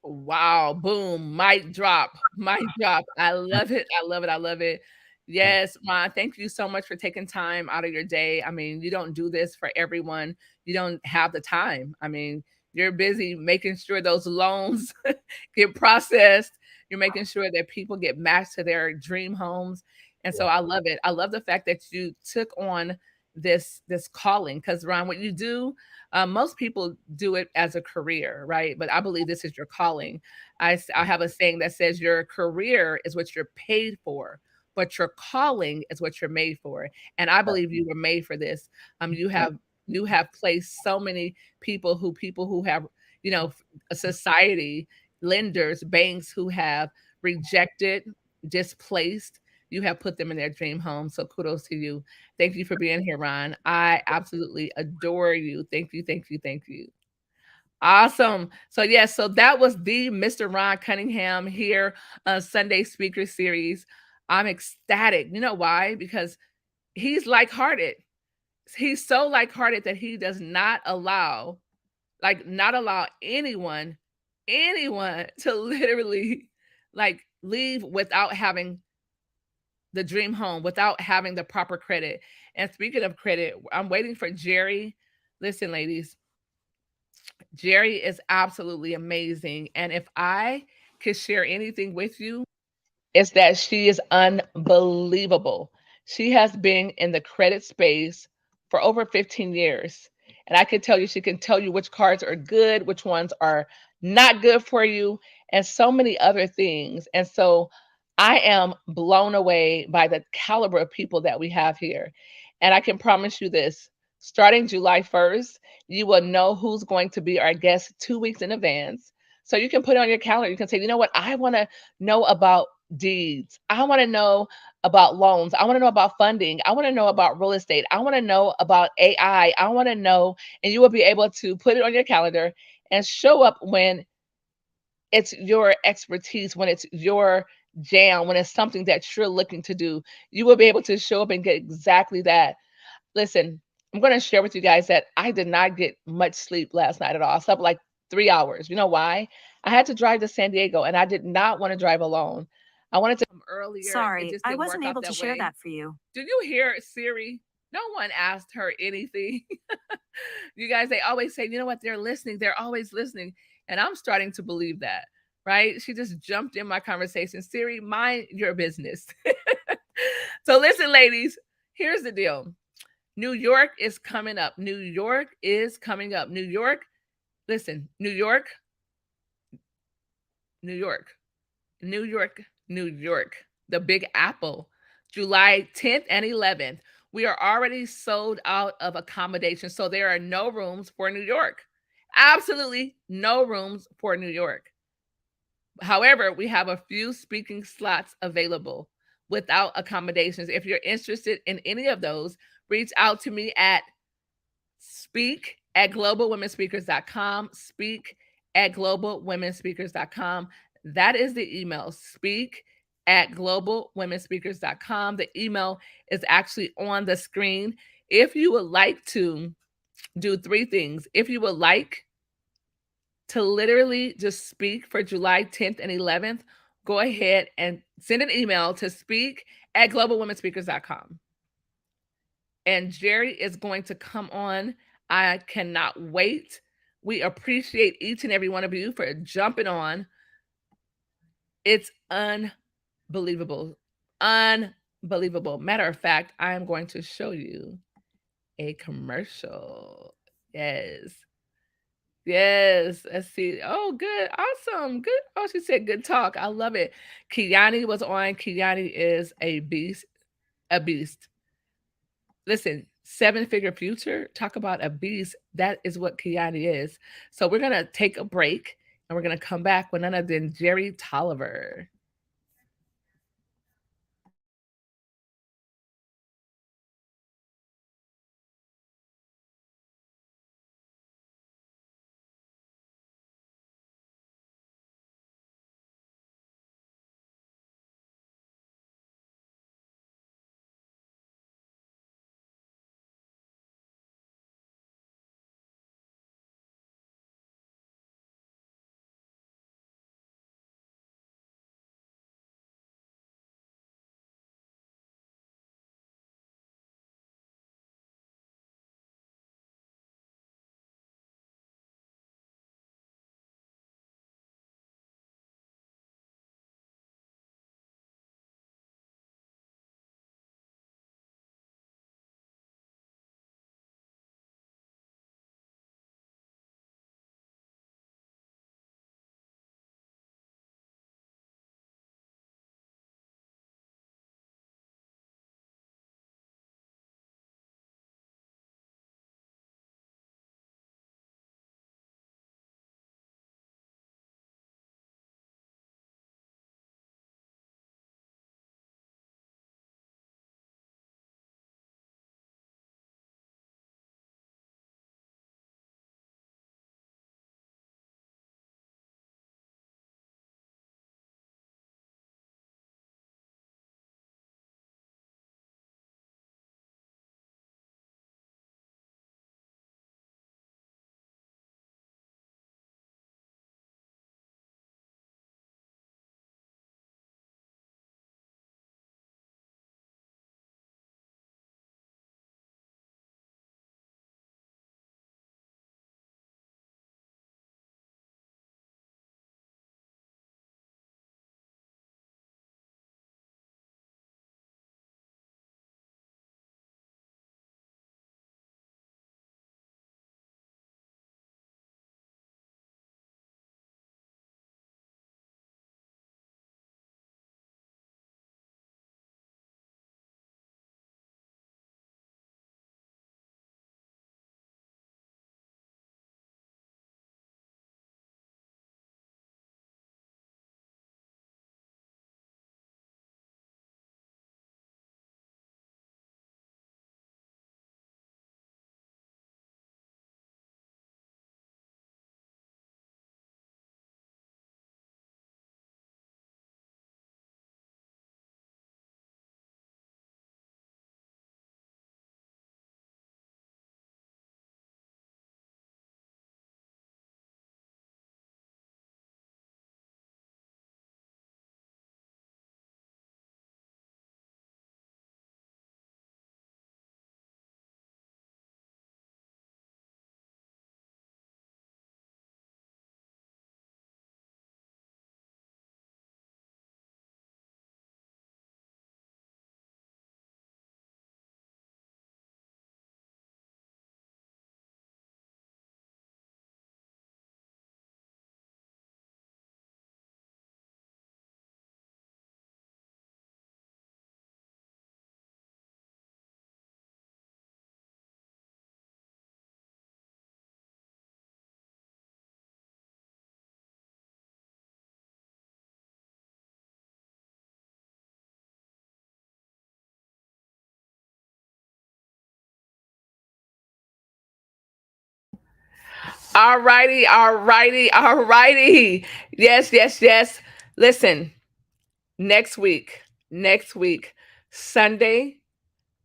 Speaker 1: Wow. Boom. Mic drop. Mic drop. I love it. I love it. I love it. Yes, Ron, thank you so much for taking time out of your day. I mean, you don't do this for everyone. You don't have the time. I mean, you're busy making sure those loans get processed. You're making sure that people get matched to their dream homes. And so I love it. I love the fact that you took on this calling. Because Ron, what you do, most people do it as a career, right? But I believe this is your calling. I have a saying that says your career is what you're paid for, but your calling is what you're made for. And I believe you were made for this. You have placed so many people who have, a society, lenders, banks who have rejected, displaced. You have put them in their dream home. So kudos to you. Thank you for being here, Ron. I absolutely adore you. Thank you, thank you, thank you. Awesome. So yes, so that was the Mr. Ron Cunningham here, Sunday Speaker Series. I'm ecstatic. You know why? Because he's like-hearted. He's so like-hearted that he does not allow, not allow anyone to literally leave without having the dream home, without having the proper credit. And speaking of credit, I'm waiting for Jerry. Listen, ladies, Jerry is absolutely amazing. And if I could share anything with you, it's that she is unbelievable. She has been in the credit space for over 15 years. And I can tell you, she can tell you which cards are good, which ones are not good for you, and so many other things. And so I am blown away by the caliber of people that we have here. And I can promise you this, starting July 1st, you will know who's going to be our guest 2 weeks in advance. So you can put it on your calendar. You can say, you know what, I want to know about deeds. I want to know about loans. I want to know about funding. I want to know about real estate. I want to know about AI. I want to know, and you will be able to put it on your calendar and show up when it's your expertise, when it's your jam, when it's something that you're looking to do. You will be able to show up and get exactly that. Listen, I'm going to share with you guys that I did not get much sleep last night at all. I slept like 3 hours. You know why? I had to drive to San Diego and I did not want to drive alone. I wanted to come earlier.
Speaker 8: Sorry, I wasn't able to share that for you.
Speaker 1: Did you hear Siri? No one asked her anything. You guys, they always say, you know what? They're listening. They're always listening. And I'm starting to believe that, right? She just jumped in my conversation. Siri, mind your business. So listen, ladies, here's the deal. New York is coming up. New York is coming up. New York, listen, New York, New York, New York, New York, the Big Apple, July 10th and 11th. We are already sold out of accommodations. So there are no rooms for New York. Absolutely no rooms for New York. However, we have a few speaking slots available without accommodations. If you're interested in any of those, reach out to me at speak@globalwomenspeakers.com, speak@globalwomenspeakers.com. That is the email, speak@globalwomenspeakers.com. The email is actually on the screen. If you would like to do 3 things, if you would like to literally just speak for July 10th and 11th, go ahead and send an email to speak@globalwomenspeakers.com. And Jerry is going to come on. I cannot wait. We appreciate each and every one of you for jumping on. It's unbelievable. Unbelievable. Matter of fact, I am going to show you a commercial. Yes. Yes. Let's see. Oh, good. Awesome. Good. Oh, she said good talk. I love it. Kiani was on. Kiani is a beast. A beast. Listen, 7-figure future, talk about a beast. That is what Kiani is. So we're going to take a break and we're going to come back with none other than Jerry Tolliver. All righty. Yes. Listen, next week, Sunday,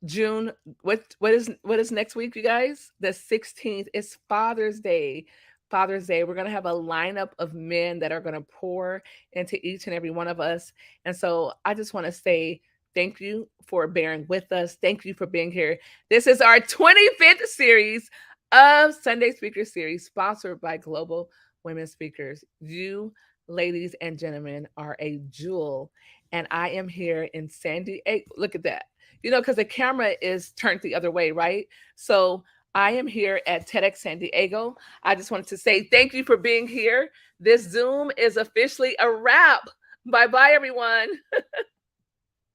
Speaker 1: June. What is next week, you guys? The 16th is Father's Day. Father's Day. We're gonna have a lineup of men that are gonna pour into each and every one of us. And so I just want to say thank you for bearing with us. Thank you for being here. This is our 25th series of Sunday Speaker Series, sponsored by Global Women Speakers. You, ladies and gentlemen, are a jewel. And I am here in San Diego. Look at that. Because the camera is turned the other way, right? So I am here at TEDx San Diego. I just wanted to say thank you for being here. This Zoom is officially a wrap. Bye-bye, everyone.